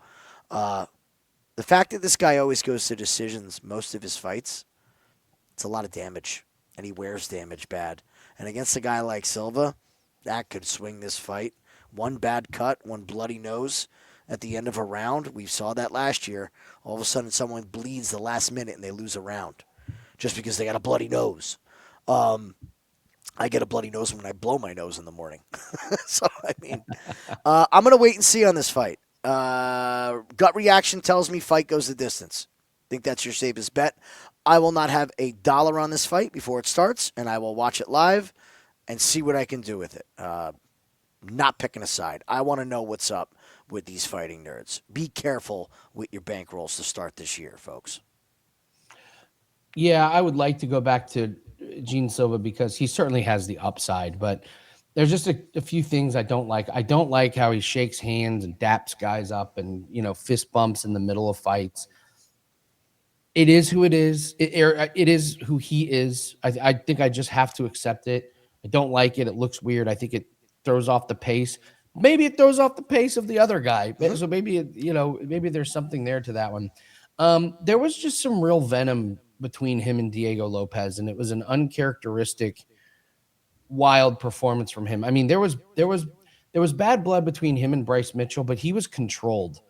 The fact that this guy always goes to decisions most of his fights, it's a lot of damage, and he wears damage bad. And against a guy like Silva, that could swing this fight. One bad cut, one bloody nose at the end of a round. We saw that last year. All of a sudden, someone bleeds the last minute and they lose a round just because they got a bloody nose. I get a bloody nose when I blow my nose in the morning. So, I mean, I'm going to wait and see on this fight. Gut reaction tells me fight goes the distance. Think that's your safest bet. I will not have $1 on this fight before it starts, and I will watch it live and see what I can do with it. Not picking a side. I want to know what's up with these fighting nerds. Be careful with your bankrolls to start this year, folks. Yeah, I would like to go back to Gene Silva because he certainly has the upside, but there's just a few things I don't like. I don't like how he shakes hands and daps guys up and, fist bumps in the middle of fights. It is who it is. It is who he is. I think I just have to accept it. I don't like it. It looks weird. I think it throws off the pace. Maybe it throws off the pace of the other guy. So maybe maybe there's something there to that one. There was just some real venom between him and Diego Lopez, and it was an uncharacteristic, wild performance from him. I mean, there was bad blood between him and Bryce Mitchell, but he was controlled.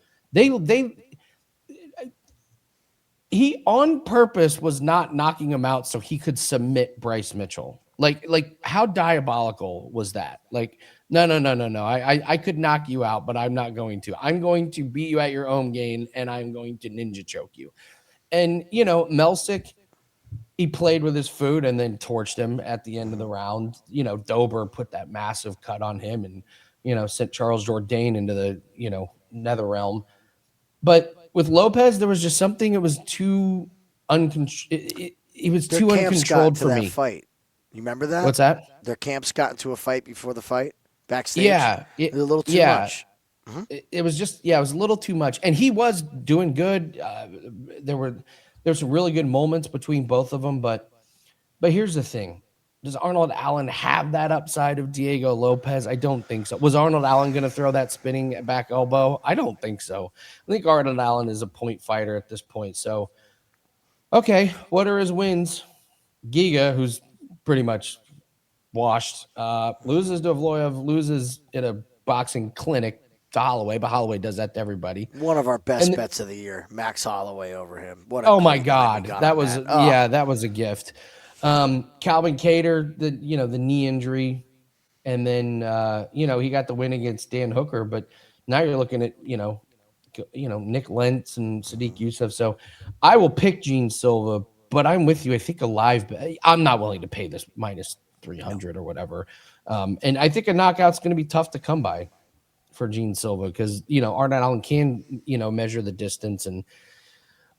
He on purpose was not knocking him out so he could submit Bryce Mitchell. Like how diabolical was that? Like, no. I could knock you out, but I'm not going to. I'm going to beat you at your own game, and I'm going to ninja choke you. And Melsick, he played with his food and then torched him at the end of the round. Dober put that massive cut on him and sent Charles Jourdain into the nether realm. But with Lopez, there was just something. It was too uncontrolled. It was too uncontrolled for me. Fight. You remember that? What's that? Their camps got into a fight before the fight backstage. Yeah, it was a little too much. It was just it was a little too much, and he was doing good. There were some really good moments between both of them, but here's the thing: does Arnold Allen have that upside of Diego Lopez? I don't think so. Was Arnold Allen going to throw that spinning back elbow? I don't think so. I think Arnold Allen is a point fighter at this point. So, okay, what are his wins? Giga, who's pretty much washed, loses to Evloev, loses at a boxing clinic to Holloway, but Holloway does that to everybody. One of our best bets of the year, Max Holloway over him. Oh my God, that was that was a gift. Calvin Cater, the knee injury, and then he got the win against Dan Hooker, but now you're looking at Nick Lentz and Sadiq Youssef. So I will pick Gene Silva, but I'm with you. I think I'm not willing to pay this minus 300 or whatever. And I think a knockout's going to be tough to come by for Gene Silva because Arnold Allen can measure the distance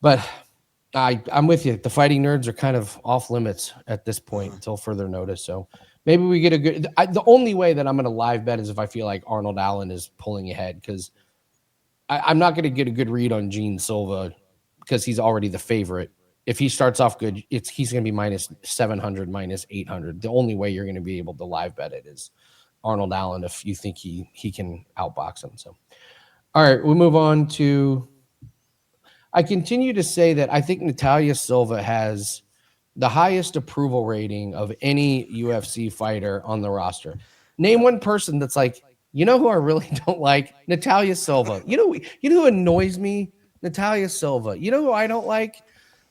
but I'm with you. The fighting nerds are kind of off limits at this point until further notice. So maybe we get a good. The only way that I'm going to live bet is if I feel like Arnold Allen is pulling ahead because I'm not going to get a good read on Gene Silva because he's already the favorite. If he starts off good, he's going to be minus 700, minus 800. The only way you're going to be able to live bet it is Arnold Allen if you think he can outbox him. So, all right, we'll move on to. I continue to say that I think Natalia Silva has the highest approval rating of any UFC fighter on the roster. Name one person that's like, who I really don't like? Natalia Silva. Who annoys me? Natalia Silva. You know who I don't like?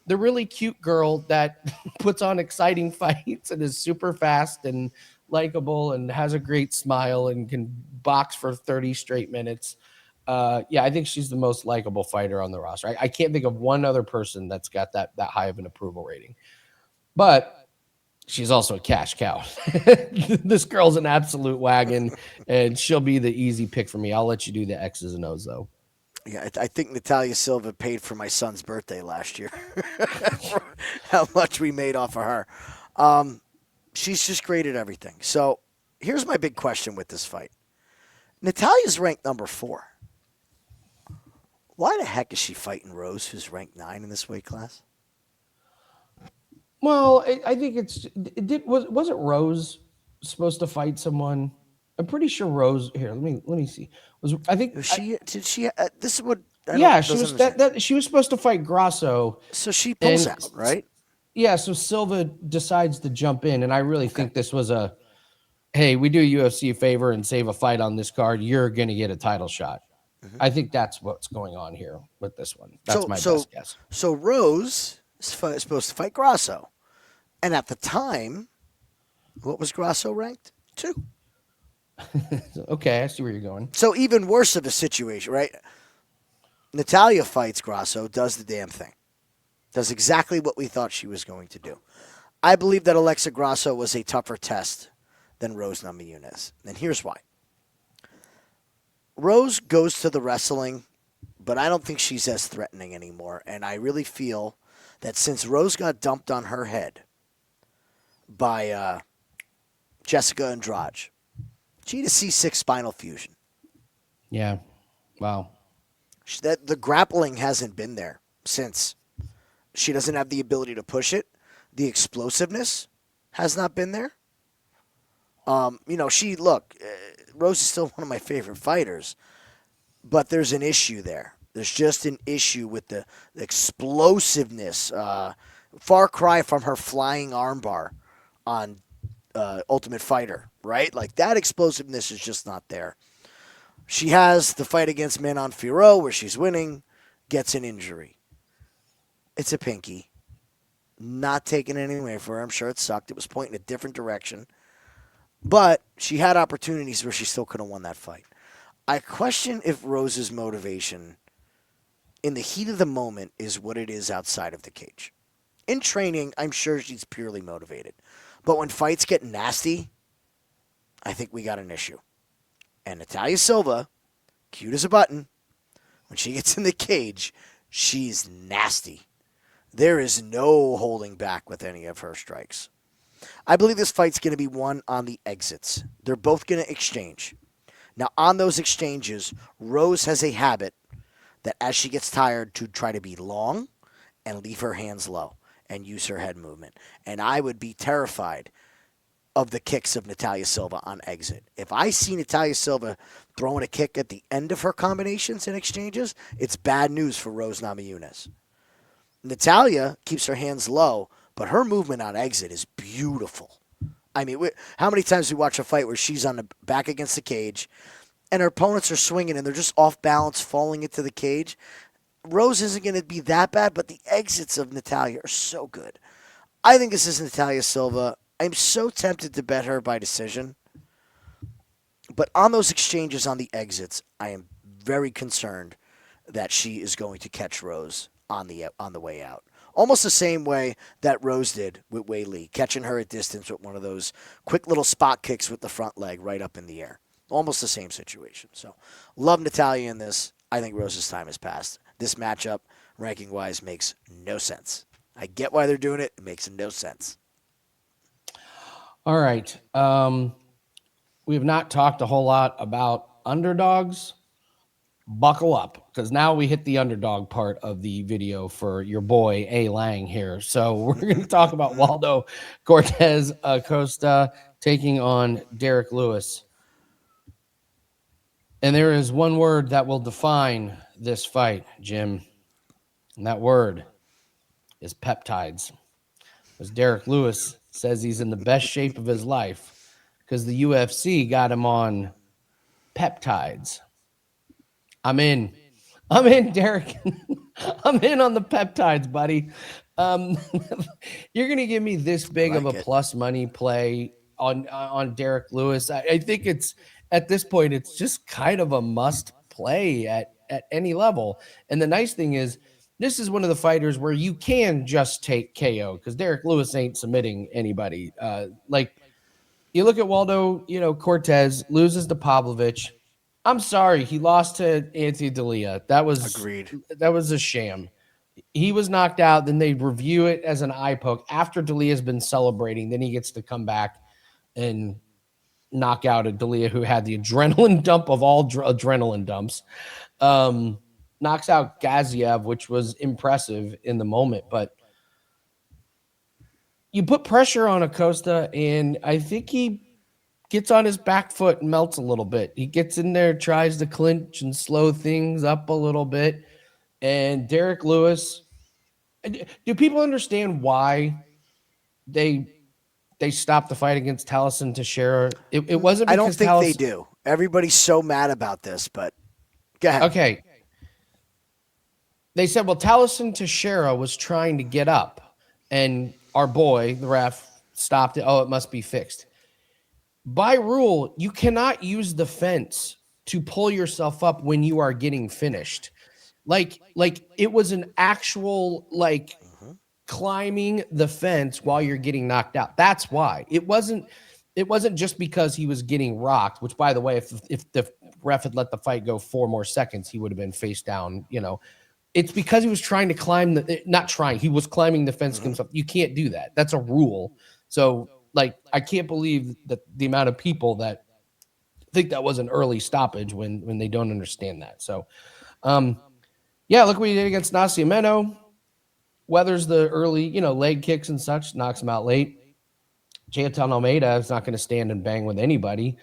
The really cute girl that puts on exciting fights and is super fast and likable and has a great smile and can box for 30 straight minutes. I think she's the most likable fighter on the roster. I can't think of one other person that's got that high of an approval rating. But she's also a cash cow. This girl's an absolute wagon, and she'll be the easy pick for me. I'll let you do the X's and O's, though. Yeah, I think Natalia Silva paid for my son's birthday last year. How much we made off of her. She's just great at everything. So here's my big question with this fight. Natalia's ranked number 4. Why the heck is she fighting Rose, who's ranked 9 in this weight class? Well, I think wasn't Rose supposed to fight someone? I'm pretty sure Rose. Here, let me see. This is what. She was. She was supposed to fight Grasso. So she pulls out, right? Yeah. So Silva decides to jump in, and I really think this was hey, we do UFC a favor and save a fight on this card. You're going to get a title shot. Mm-hmm. I think that's what's going on here with this one. That's my best guess. So Rose is supposed to fight Grasso, and at the time, what was Grasso ranked? 2. Okay, I see where you're going. So even worse of a situation, right? Natalia fights Grasso, does the damn thing. Does exactly what we thought she was going to do. I believe that Alexa Grasso was a tougher test than Rose Namajunas. And here's why. Rose goes to the wrestling, but I don't think she's as threatening anymore. And I really feel that since Rose got dumped on her head by Jessica Andrade, She had a C6 spinal fusion. Yeah. Wow. That the grappling hasn't been there since. She doesn't have the ability to push it. The explosiveness has not been there. Rose is still one of my favorite fighters, but there's an issue there. There's just an issue with the explosiveness. Far cry from her flying armbar on Ultimate Fighter, right? Like that explosiveness is just not there. She has the fight against Manon Fiorot where she's winning, gets an injury. It's a pinky. Not taking it away for her. I'm sure it sucked. It was pointing a different direction. But she had opportunities where she still could have won that fight. I question if Rose's motivation in the heat of the moment is what it is outside of the cage. In training, I'm sure she's purely motivated. But when fights get nasty, I think we got an issue. And Natalia Silva, cute as a button, when she gets in the cage, she's nasty. There is no holding back with any of her strikes. I believe this fight's going to be won on the exits. They're both going to exchange. Now, on those exchanges, Rose has a habit that as she gets tired to try to be long and leave her hands low and use her head movement. And I would be terrified of the kicks of Natalia Silva on exit. If I see Natalia Silva throwing a kick at the end of her combinations and exchanges, it's bad news for Rose Namajunas. Natalia keeps her hands low, but her movement on exit is beautiful. I mean, how many times we watch a fight where she's on the back against the cage and her opponents are swinging and they're just off balance, falling into the cage? Rose isn't going to be that bad, but the exits of Natalia are so good. I think this is Natalia Silva. I'm so tempted to bet her by decision. But on those exchanges on the exits, I am very concerned that she is going to catch Rose on the way out. Almost the same way that Rose did with Wei Li, catching her at distance with one of those quick little spot kicks with the front leg right up in the air. Almost the same situation. So, love Natalia in this. I think Rose's time has passed. This matchup, ranking-wise, makes no sense. I get why they're doing it. It makes no sense. All right. We have not talked a whole lot about underdogs. Buckle up, because now we hit the underdog part of the video for your boy A. Lang here. So we're going to talk about Waldo Cortes Acosta taking on Derek Lewis. And there is one word that will define this fight, Jim. And that word is peptides. As Derek Lewis says he's in the best shape of his life because the UFC got him on peptides. I'm in, Derek. I'm in on the peptides, buddy. You're going to give me this big of a plus money play on Derek Lewis. I think it's, at this point, it's just kind of a must play at any level. And the nice thing is, this is one of the fighters where you can just take KO because Derek Lewis ain't submitting anybody. Like, you look at Waldo, Cortes loses to Pavlovich. I'm sorry, he lost to Anthony D'Elia. That was Agreed. That was a sham. He was knocked out. Then they review it as an eye poke after D'Elia's been celebrating. Then he gets to come back and knock out a D'Elia who had the adrenaline dump of all adrenaline dumps. Knocks out Gaethje, which was impressive in the moment. But you put pressure on Acosta, and I think he gets on his back foot and melts a little bit. He gets in there, tries to clinch and slow things up a little bit. And Derek Lewis, do people understand why they stopped the fight against Taliesin Teixeira? It wasn't because I don't think they do. Everybody's so mad about this, but go ahead. Okay. They said, well, Taliesin Teixeira was trying to get up, and our boy, the ref, stopped it. Oh, it must be fixed. By rule, you cannot use the fence to pull yourself up when you are getting finished. Like it was an actual climbing the fence while you're getting knocked out. That's why. It wasn't just because he was getting rocked, which, by the way, if the ref had let the fight go 4 more seconds, he would have been face down, It's because he was trying to climb he was climbing the fence himself. You can't do that. That's a rule. So, I can't believe that the amount of people that think that was an early stoppage when they don't understand that. So, yeah, look what he did against Nascimento. Weathers the early, leg kicks and such, knocks him out late. Jailton Almeida is not going to stand and bang with anybody.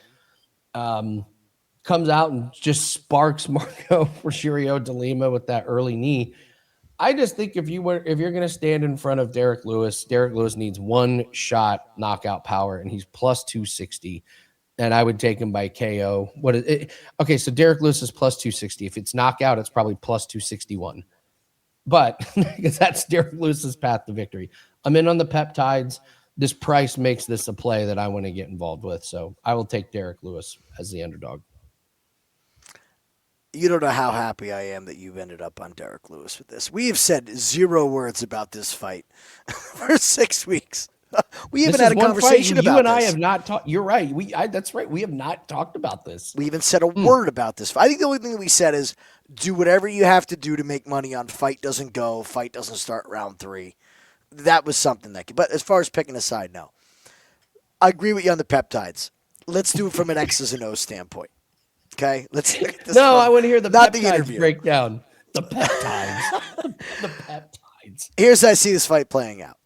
Comes out and just sparks Marco Rogerio de Lima with that early knee. I just think if you're going to stand in front of Derek Lewis needs one shot knockout power, and he's plus 260. And I would take him by KO. What is it? Okay, so Derek Lewis is plus 260. If it's knockout, it's probably plus 261. But because that's Derek Lewis's path to victory. I'm in on the peptides. This price makes this a play that I want to get involved with. So I will take Derek Lewis as the underdog. You don't know how happy I am that you've ended up on Derek Lewis with this. We have said 0 words about this fight for 6 weeks. We haven't had a conversation about this. You and I have not talked. You're right. That's right. We have not talked about this. We even said a word about this. I think the only thing that we said is do whatever you have to do to make money on fight doesn't go, fight doesn't start round 3. That was something that could. But as far as picking a side, no. I agree with you on the peptides. Let's do it from an X's and O's standpoint. Okay? Let's look at this. No, I want to hear the peptides breakdown. The peptides. The peptides. Here's how I see this fight playing out.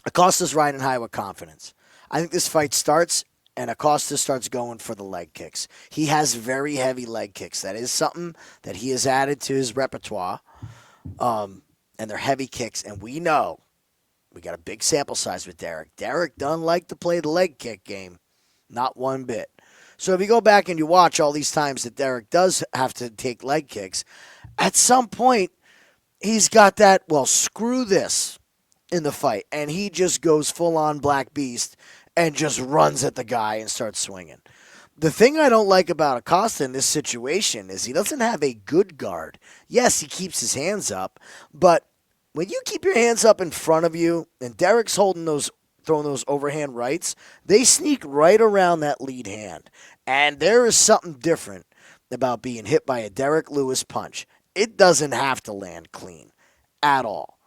Acosta's riding high with confidence. I think this fight starts, and Acosta starts going for the leg kicks. He has very heavy leg kicks. That is something that he has added to his repertoire. And they're heavy kicks, and we know we got a big sample size with Derek. Derek doesn't like to play the leg kick game. Not one bit. So if you go back and you watch all these times that Derek does have to take leg kicks, at some point he's got that, well, screw this in the fight, and he just goes full-on Black Beast and just runs at the guy and starts swinging. The thing I don't like about Acosta in this situation is he doesn't have a good guard. Yes, he keeps his hands up, but when you keep your hands up in front of you and Derek's throwing those overhand rights, they sneak right around that lead hand. And there is something different about being hit by a Derek Lewis punch. It doesn't have to land clean at all.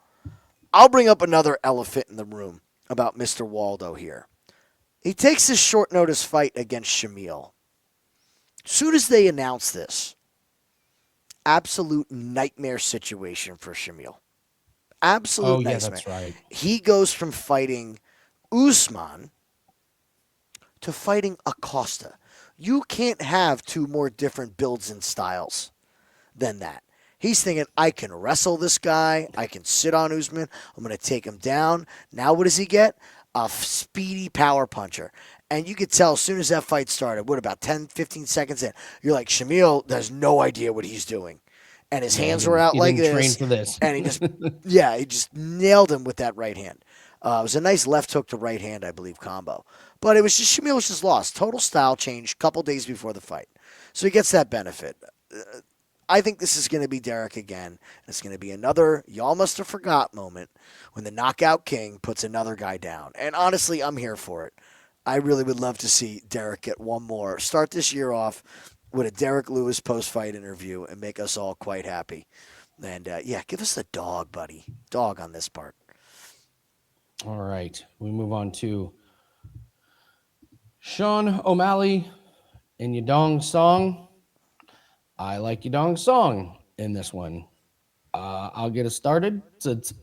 I'll bring up another elephant in the room about Mr. Waldo here. He takes this short notice fight against Shamil. Soon as they announce this, absolute nightmare situation for Shamil. Absolute nightmare. Yeah, that's right. He goes from fighting Usman to fighting Acosta. You can't have 2 more different builds and styles than that. He's thinking, I can wrestle this guy. I can sit on Usman. I'm going to take him down. Now what does he get? A speedy power puncher. And you could tell as soon as that fight started, about 10, 15 seconds in, you're like, Shamil has no idea what he's doing. And his hands were out like this. Trained for this. And he just nailed him with that right hand. It was a nice left hook to right hand, I believe, combo. But it was just, Shamil was just lost. Total style change a couple days before the fight. So he gets that benefit. I think this is going to be Derek again. It's going to be another y'all must have forgot moment when the knockout king puts another guy down. And honestly, I'm here for it. I really would love to see Derek get one more. Start this year off with a Derek Lewis post-fight interview and make us all quite happy. And, give us the dog, buddy. Dog on this part. All right. We move on to Sean O'Malley and Yadong Song. I like Yadong Song in this one. I'll get us started. Since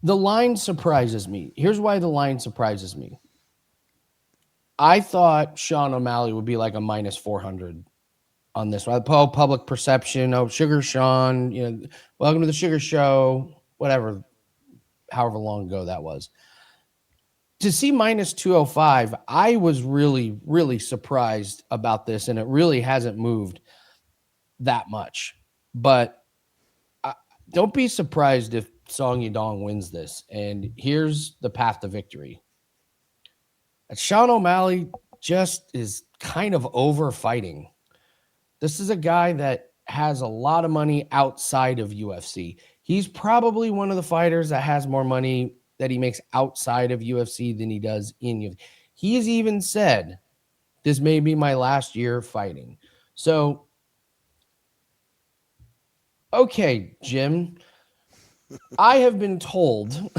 the line surprises me. Here's why the line surprises me. I thought Sean O'Malley would be like a minus 400 on this one. Public perception. Oh, Sugar Sean. Welcome to the Sugar Show. Whatever. However long ago that was. To see minus 205, I was really, really surprised about this, and it really hasn't moved that much. But don't be surprised if Song Yadong wins this. And here's the path to victory. Sean O'Malley just is kind of over fighting. This is a guy that has a lot of money outside of UFC. He's probably one of the fighters that has more money that he makes outside of UFC than he does in UFC. He's even said, this may be my last year fighting. So, okay, Jim, I have been told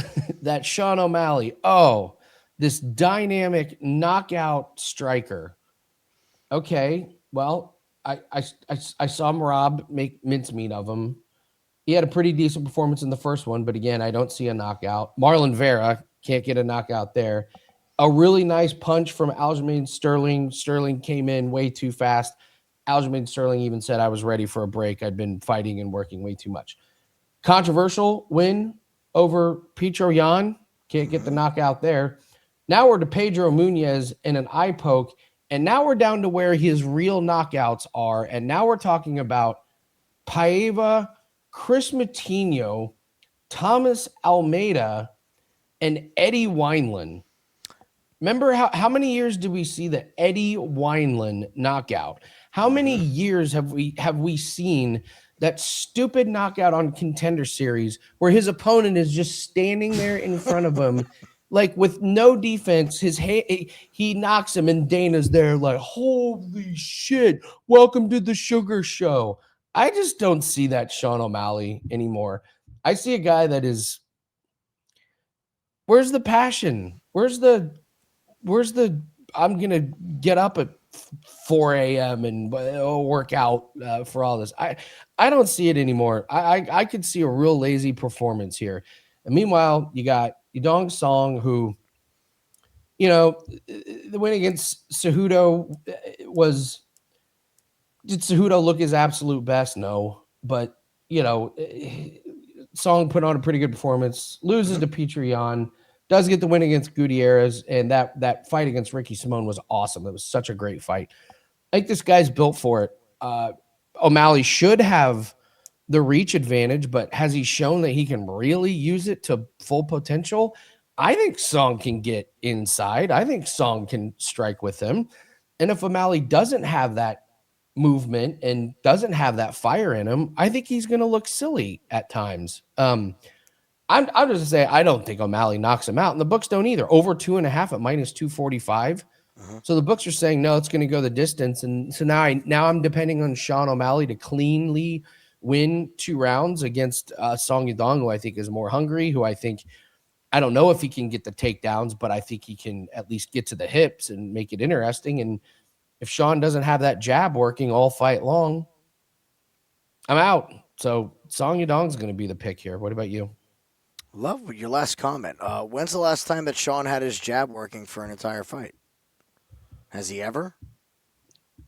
that Sean O'Malley, this dynamic knockout striker. Okay, well, I saw Marab make mincemeat of him. He had a pretty decent performance in the first one, but again, I don't see a knockout. Marlon Vera can't get a knockout there. A really nice punch from Aljamain Sterling. Sterling came in way too fast. Aljamain Sterling even said I was ready for a break. I'd been fighting and working way too much. Controversial win over Petro Yan. Can't get the knockout there. Now we're to Pedro Munez in an eye poke, and now we're down to where his real knockouts are. And now we're talking about Paiva, Chris Matinho, Thomas Almeida, and Eddie Wineland. Remember how many years did we see the Eddie Wineland knockout? How many years have we seen that stupid knockout on Contender Series where his opponent is just standing there in front of him, like with no defense? He knocks him, and Dana's there like, holy shit! Welcome to the Sugar Show. I just don't see that Sean O'Malley anymore. I see a guy that is. Where's the passion? Where's the I'm going to get up at 4 a.m. and work out for all this. I don't see it anymore. I could see a real lazy performance here. And meanwhile, you got Yudong Song, who, the win against Cejudo was, did Cejudo look his absolute best? No. But, Song put on a pretty good performance, loses to Petro Yan, does get the win against Gutierrez, and that fight against Ricky Simone was awesome. It was such a great fight. I think this guy's built for it. O'Malley should have the reach advantage, but has he shown that he can really use it to full potential? I think Song can get inside. I think Song can strike with him. And if O'Malley doesn't have that movement and doesn't have that fire in him, I think he's going to look silly at times. I'm just going to say I don't think O'Malley knocks him out, and the books don't either. Over 2.5 at minus 245. So the books are saying no, it's going to go the distance, and so now I'm depending on Sean O'Malley to cleanly win 2 rounds against Song Yudong, who I think is more hungry. Who I don't know if he can get the takedowns, but I think he can at least get to the hips and make it interesting. And if Sean doesn't have that jab working all fight long, I'm out. So Song Yudong's going to be the pick here. What about you? Love your last comment. When's the last time that Sean had his jab working for an entire fight? Has he ever?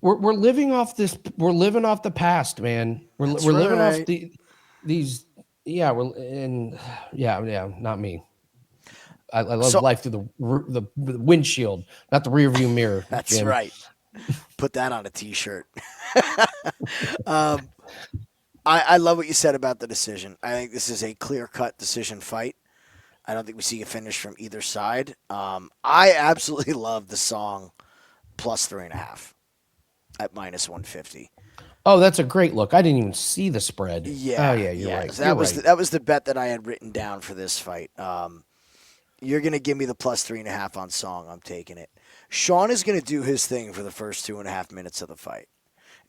We're living off this. We're living off the past, man. We're living off these. Yeah, not me. I love life through the windshield, not the rear view mirror. That's Jim. right. Put that on a T-shirt. I love what you said about the decision. I think this is a clear-cut decision fight. I don't think we see a finish from either side. I absolutely love the Song plus 3.5 at minus 150. Oh, that's a great look. I didn't even see the spread. Yeah. Oh, yeah, you're right. That was the bet that I had written down for this fight. You're going to give me the plus 3.5 on Song. I'm taking it. Sean is going to do his thing for the first 2.5 minutes of the fight.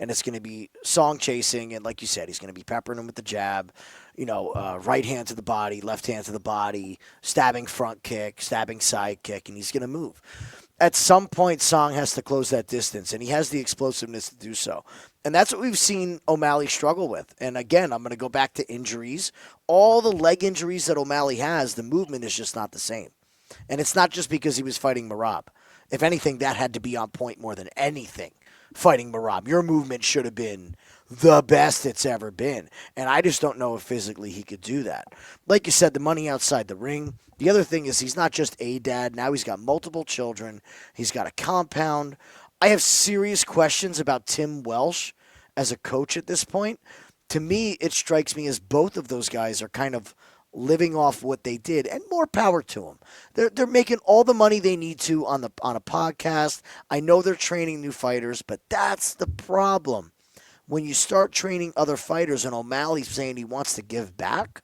And it's going to be Song chasing, and like you said, he's going to be peppering him with the jab, right hand to the body, left hand to the body, stabbing front kick, stabbing side kick, and he's going to move. At some point, Song has to close that distance, and he has the explosiveness to do so. And that's what we've seen O'Malley struggle with. And again, I'm going to go back to injuries. All the leg injuries that O'Malley has, the movement is just not the same. And it's not just because he was fighting Marab. If anything, that had to be on point more than anything. Fighting Marab, your movement should have been the best it's ever been. And I just don't know if physically he could do that. Like you said, the money outside the ring. The other thing is he's not just a dad. Now he's got multiple children. He's got a compound. I have serious questions about Tim Welsh as a coach at this point. To me, it strikes me as both of those guys are kind of living off what they did, and more power to them. They're making all the money they need to on a podcast. I know they're training new fighters, but that's the problem. When you start training other fighters and O'Malley's saying he wants to give back,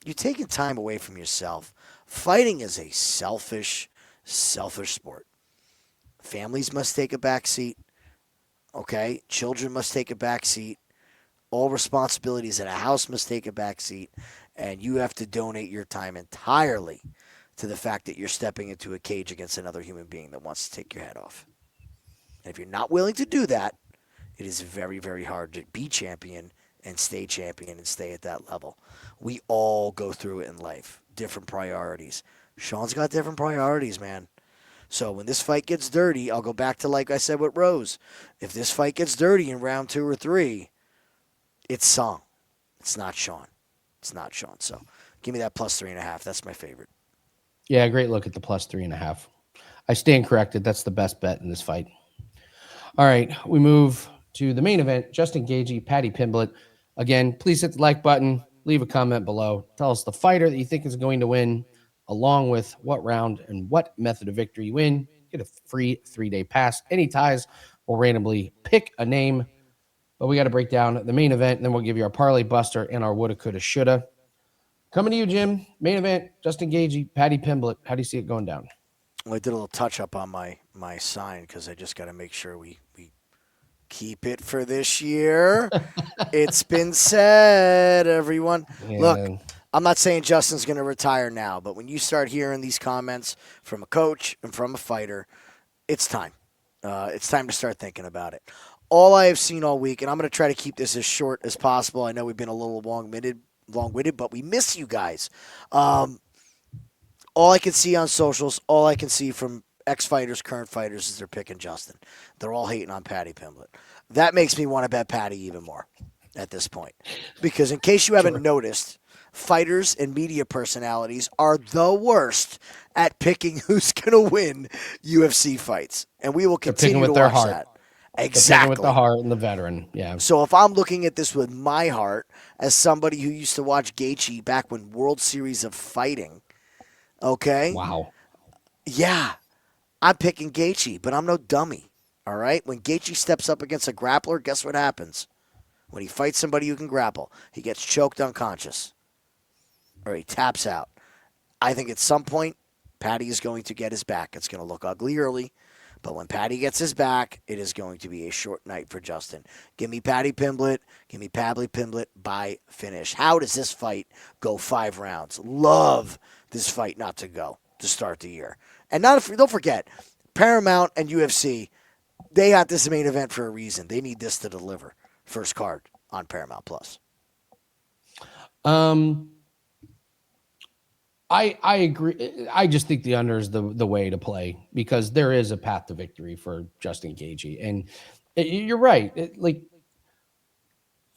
you're taking time away from yourself. Fighting is a selfish sport. Families must take a back seat. Okay? Children must take a back seat. All responsibilities in a house must take a back seat. And you have to donate your time entirely to the fact that you're stepping into a cage against another human being that wants to take your head off. And if you're not willing to do that, it is very, very hard to be champion and stay at that level. We all go through it in life, different priorities. Sean's got different priorities, man. So when this fight gets dirty, I'll go back to like I said with Rose. If this fight gets dirty in round 2 or 3, it's Song. It's not Sean. It's not Sean. So give me that plus 3.5. That's my favorite. Yeah, great look at the plus 3.5. I stand corrected. That's the best bet in this fight. All right, we move to the main event. Justin Gaethje, Paddy Pimblett. Again, please hit the like button. Leave a comment below. Tell us the fighter that you think is going to win, along with what round and what method of victory you win. Get a free 3-day pass. Any ties, we'll randomly pick a name. But we got to break down the main event, and then we'll give you our parlay buster and our woulda, coulda, shoulda. Coming to you, Jim. Main event, Justin Gaethje, Paddy Pimblett. How do you see it going down? Well, I did a little touch up on my sign because I just got to make sure we keep it for this year. It's been said, everyone. Yeah. Look, I'm not saying Justin's going to retire now, but when you start hearing these comments from a coach and from a fighter, it's time. It's time to start thinking about it. All I have seen all week, and I'm going to try to keep this as short as possible. I know we've been a little long-winded, but we miss you guys. All I can see on socials, all I can see from ex-fighters, current fighters, is they're picking Justin. They're all hating on Paddy Pimblett. That makes me want to bet Paddy even more at this point. Because in case you haven't noticed, fighters and media personalities are the worst at picking who's going to win UFC fights. And we will continue to watch that. Exactly. With the heart and the veteran. Yeah. So if I'm looking at this with my heart as somebody who used to watch Gaethje back when World Series of Fighting, okay? Wow. Yeah. I'm picking Gaethje, but I'm no dummy, all right? When Gaethje steps up against a grappler, guess what happens? When he fights somebody who can grapple, he gets choked unconscious or he taps out. I think at some point, Paddy is going to get his back. It's going to look ugly early, but when Paddy gets his back, it is going to be a short night for Justin. Give me Paddy Pimblett. Give me Paddy Pimblett by finish. How does this fight go 5 rounds? Love this fight not to go to start the year. And don't forget, Paramount and UFC, they got this main event for a reason. They need this to deliver. First card on Paramount Plus. I agree. I just think the under is the way to play because there is a path to victory for Justin Gaethje, and you're right. Like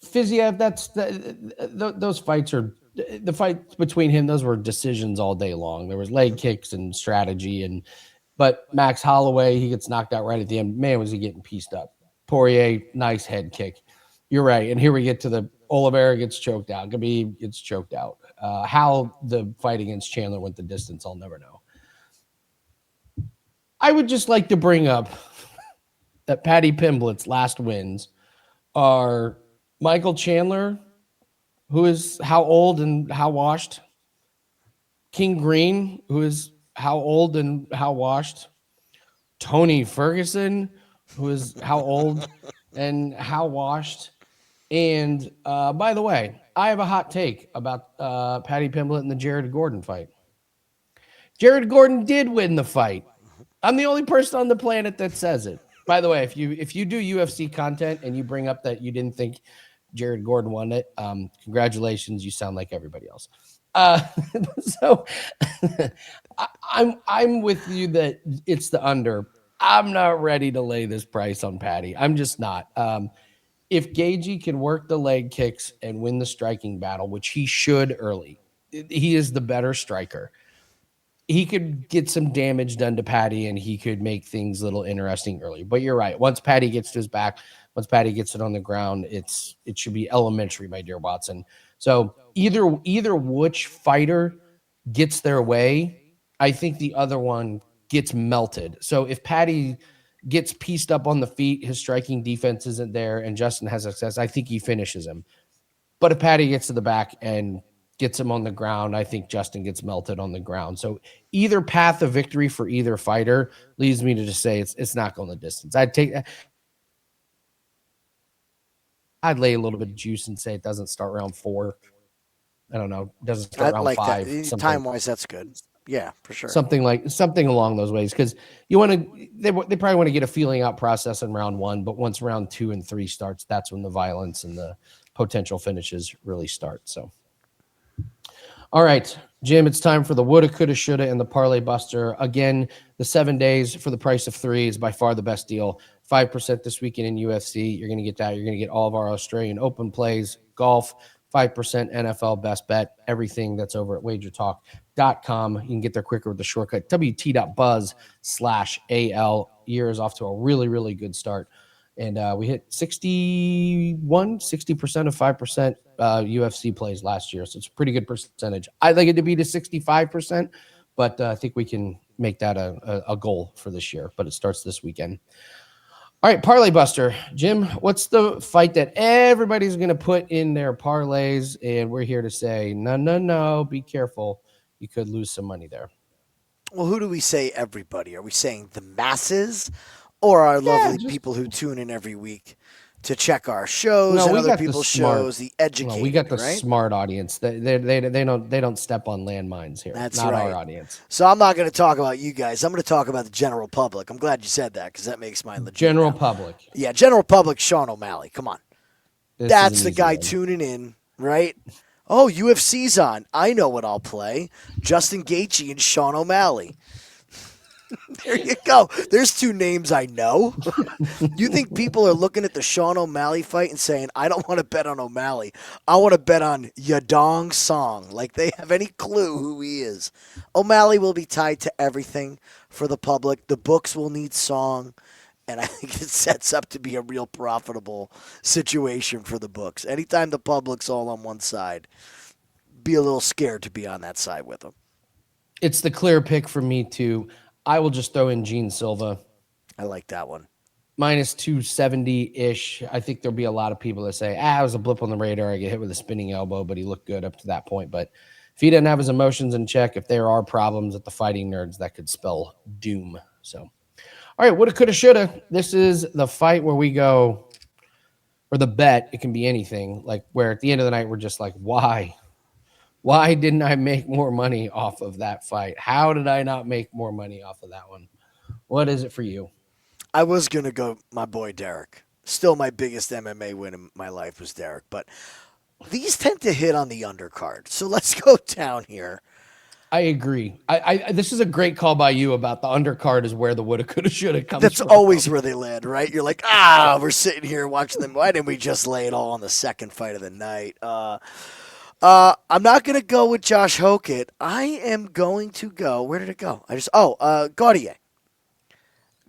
Figueiredo, those fights are the fights between him. Those were decisions all day long. There was leg kicks and strategy, but Max Holloway, he gets knocked out right at the end. Man, was he getting pieced up. Poirier, nice head kick. You're right. And here we get to the Oliveira gets choked out. Khabib gets choked out. How the fight against Chandler went the distance, I'll never know. I would just like to bring up that Paddy Pimblett's last wins are Michael Chandler, who is how old and how washed? King Green, who is how old and how washed? Tony Ferguson, who is how old and how washed? And by the way, I have a hot take about Paddy Pimblett and the Jared Gordon fight. Jared Gordon did win the fight. I'm the only person on the planet that says it. By the way, if you do UFC content and you bring up that you didn't think Jared Gordon won it, congratulations. You sound like everybody else. So I'm with you that it's the under. I'm not ready to lay this price on Paddy. I'm just not. If Gaethje can work the leg kicks and win the striking battle, which he should early, he is the better striker. He could get some damage done to Paddy and he could make things a little interesting early. But you're right. Once Paddy gets to his back, once Paddy gets it on the ground, it should be elementary, my dear Watson. So either which fighter gets their way, I think the other one gets melted. So if Paddy gets pieced up on the feet, his striking defense isn't there, and Justin has success, I think he finishes him. But if Paddy gets to the back and gets him on the ground, I think Justin gets melted on the ground. So either path of victory for either fighter leads me to just say it's not going the distance. I'd lay a little bit of juice and say it doesn't start round 4. I don't know. It doesn't start round like 5. Time-wise, that's good. Yeah, for sure. Something along those ways, because you want to they probably want to get a feeling out process in round 1, but once round 2 and 3 starts, that's when the violence and the potential finishes really start. So all right, Jim, it's time for the woulda, coulda, shoulda, and the parlay buster. Again, the 7 days for the price of 3 is by far the best deal. 5% this weekend in UFC. You're going to get that. You're going to get all of our Australian Open plays, golf, 5% NFL best bet, everything that's over at wagertalk.com. You can get there quicker with the shortcut wt.buzz/AL. Year is off to a really, really good start. And we hit 60% of 5% UFC plays last year. So it's a pretty good percentage. I'd like it to be to 65%, but I think we can make that a goal for this year. But it starts this weekend. All right, Parlay Buster. Jim, what's the fight that everybody's going to put in their parlays? And we're here to say, no, be careful. You could lose some money there. Well, who do we say everybody? Are we saying the masses or our lovely people who tune in every week to check our shows and other people's shows, the educated, we got the right? smart audience. They don't step on landmines here. That's not right. Our audience. So I'm not going to talk about you guys. I'm going to talk about the general public. I'm glad you said that because that makes mine legit. General public. Yeah, general public, Sean O'Malley. Come on. That's the guy tuning in, right? Oh, UFC's on. I know what I'll play. Justin Gaethje and Sean O'Malley. There you go. There's 2 names I know. You think people are looking at the Sean O'Malley fight and saying, I don't want to bet on O'Malley. I want to bet on Yadong Song. Like they have any clue who he is. O'Malley will be tied to everything for the public. The books will need Song. And I think it sets up to be a real profitable situation for the books. Anytime the public's all on one side, be a little scared to be on that side with them. It's the clear pick for me, too. I will just throw in Gene Silva. I like that one. Minus 270-ish. I think there'll be a lot of people that say, it was a blip on the radar. I get hit with a spinning elbow, but he looked good up to that point. But if he doesn't have his emotions in check, if there are problems at the Fighting Nerds, that could spell doom. So, all right, woulda, coulda, shoulda. This is the fight where we go, or the bet. It can be anything. Like where at the end of the night, we're just like, why? Why didn't I make more money off of that fight? How did I not make more money off of that one? What is it for you? I was going to go my boy Derek. Still my biggest MMA win in my life was Derek. But these tend to hit on the undercard. So let's go down here. I agree. This is a great call by you about the undercard is where the woulda, coulda, shoulda comes That's from. always where they land, right? You're like, we're sitting here watching them. Why didn't we just lay it all on the second fight of the night? I'm not going to go with Josh Hokit. I am going to go. Where did it go? Gautier.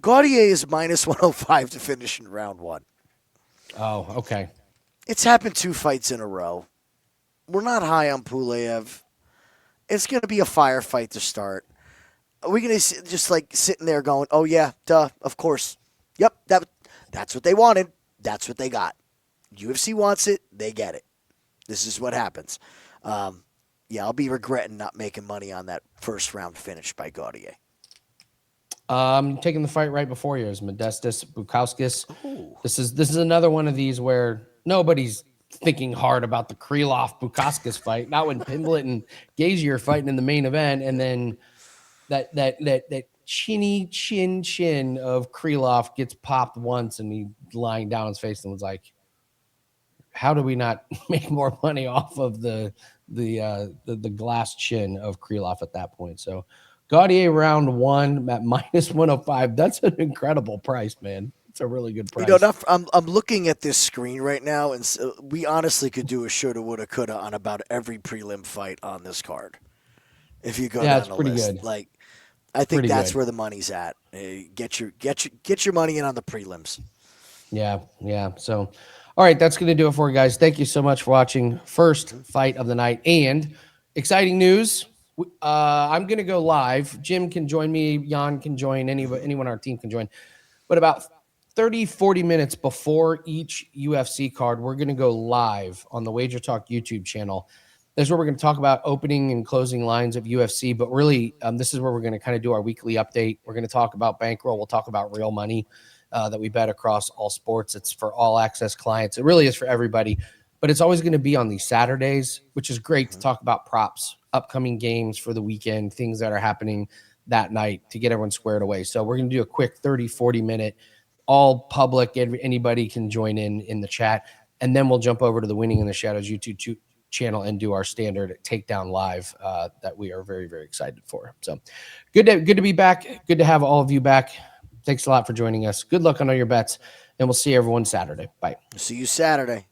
Gautier is minus 105 to finish in round 1. Oh, okay. It's happened 2 fights in a row. We're not high on Pulyaev. It's going to be a firefight to start. Are we going to just like sitting there going, oh, yeah, duh, of course. Yep, that's what they wanted. That's what they got. UFC wants it. They get it. This is what happens. I'll be regretting not making money on that first round finish by Gautier. Taking the fight right before you is Modestus Bukauskas. This is another one of these where nobody's thinking hard about the Krylov Bukauskas fight. Not when Pimblett and Gaethje are fighting in the main event, and then that chinny chin of Krylov gets popped once, and he lying down on his face and was like, how do we not make more money off of the glass chin of Krylov at that point? So Gautier round 1 at minus 105. That's an incredible price, man. It's a really good price. I'm looking at this screen right now, and we honestly could do a shoulda, woulda, coulda on about every prelim fight on this card. If you go down the list, good. Like I think that's where the money's at. Get your money in on the prelims. Yeah. So. All right, that's going to do it for you guys. Thank you so much for watching. First fight of the night. And exciting news, I'm going to go live. Jim can join me. Jan can join. Anyone on our team can join. But about 30, 40 minutes before each UFC card, we're going to go live on the Wager Talk YouTube channel. This is where we're going to talk about opening and closing lines of UFC. But really, this is where we're going to kind of do our weekly update. We're going to talk about bankroll. We'll talk about real money that we bet across all sports. It's for all access clients. It really is for everybody. but it's always going to be on these Saturdays, which is great to talk about props, upcoming games for the weekend, things that are happening that night to get everyone squared away. So we're going to do a quick 30, 40-minute, all public, anybody can join in the chat. And then we'll jump over to the Winning in the Shadows YouTube channel and do our standard takedown live that we are very, very excited for. So good to be back. Good to have all of you back. Thanks a lot for joining us. Good luck on all your bets, and we'll see everyone Saturday. Bye. See you Saturday.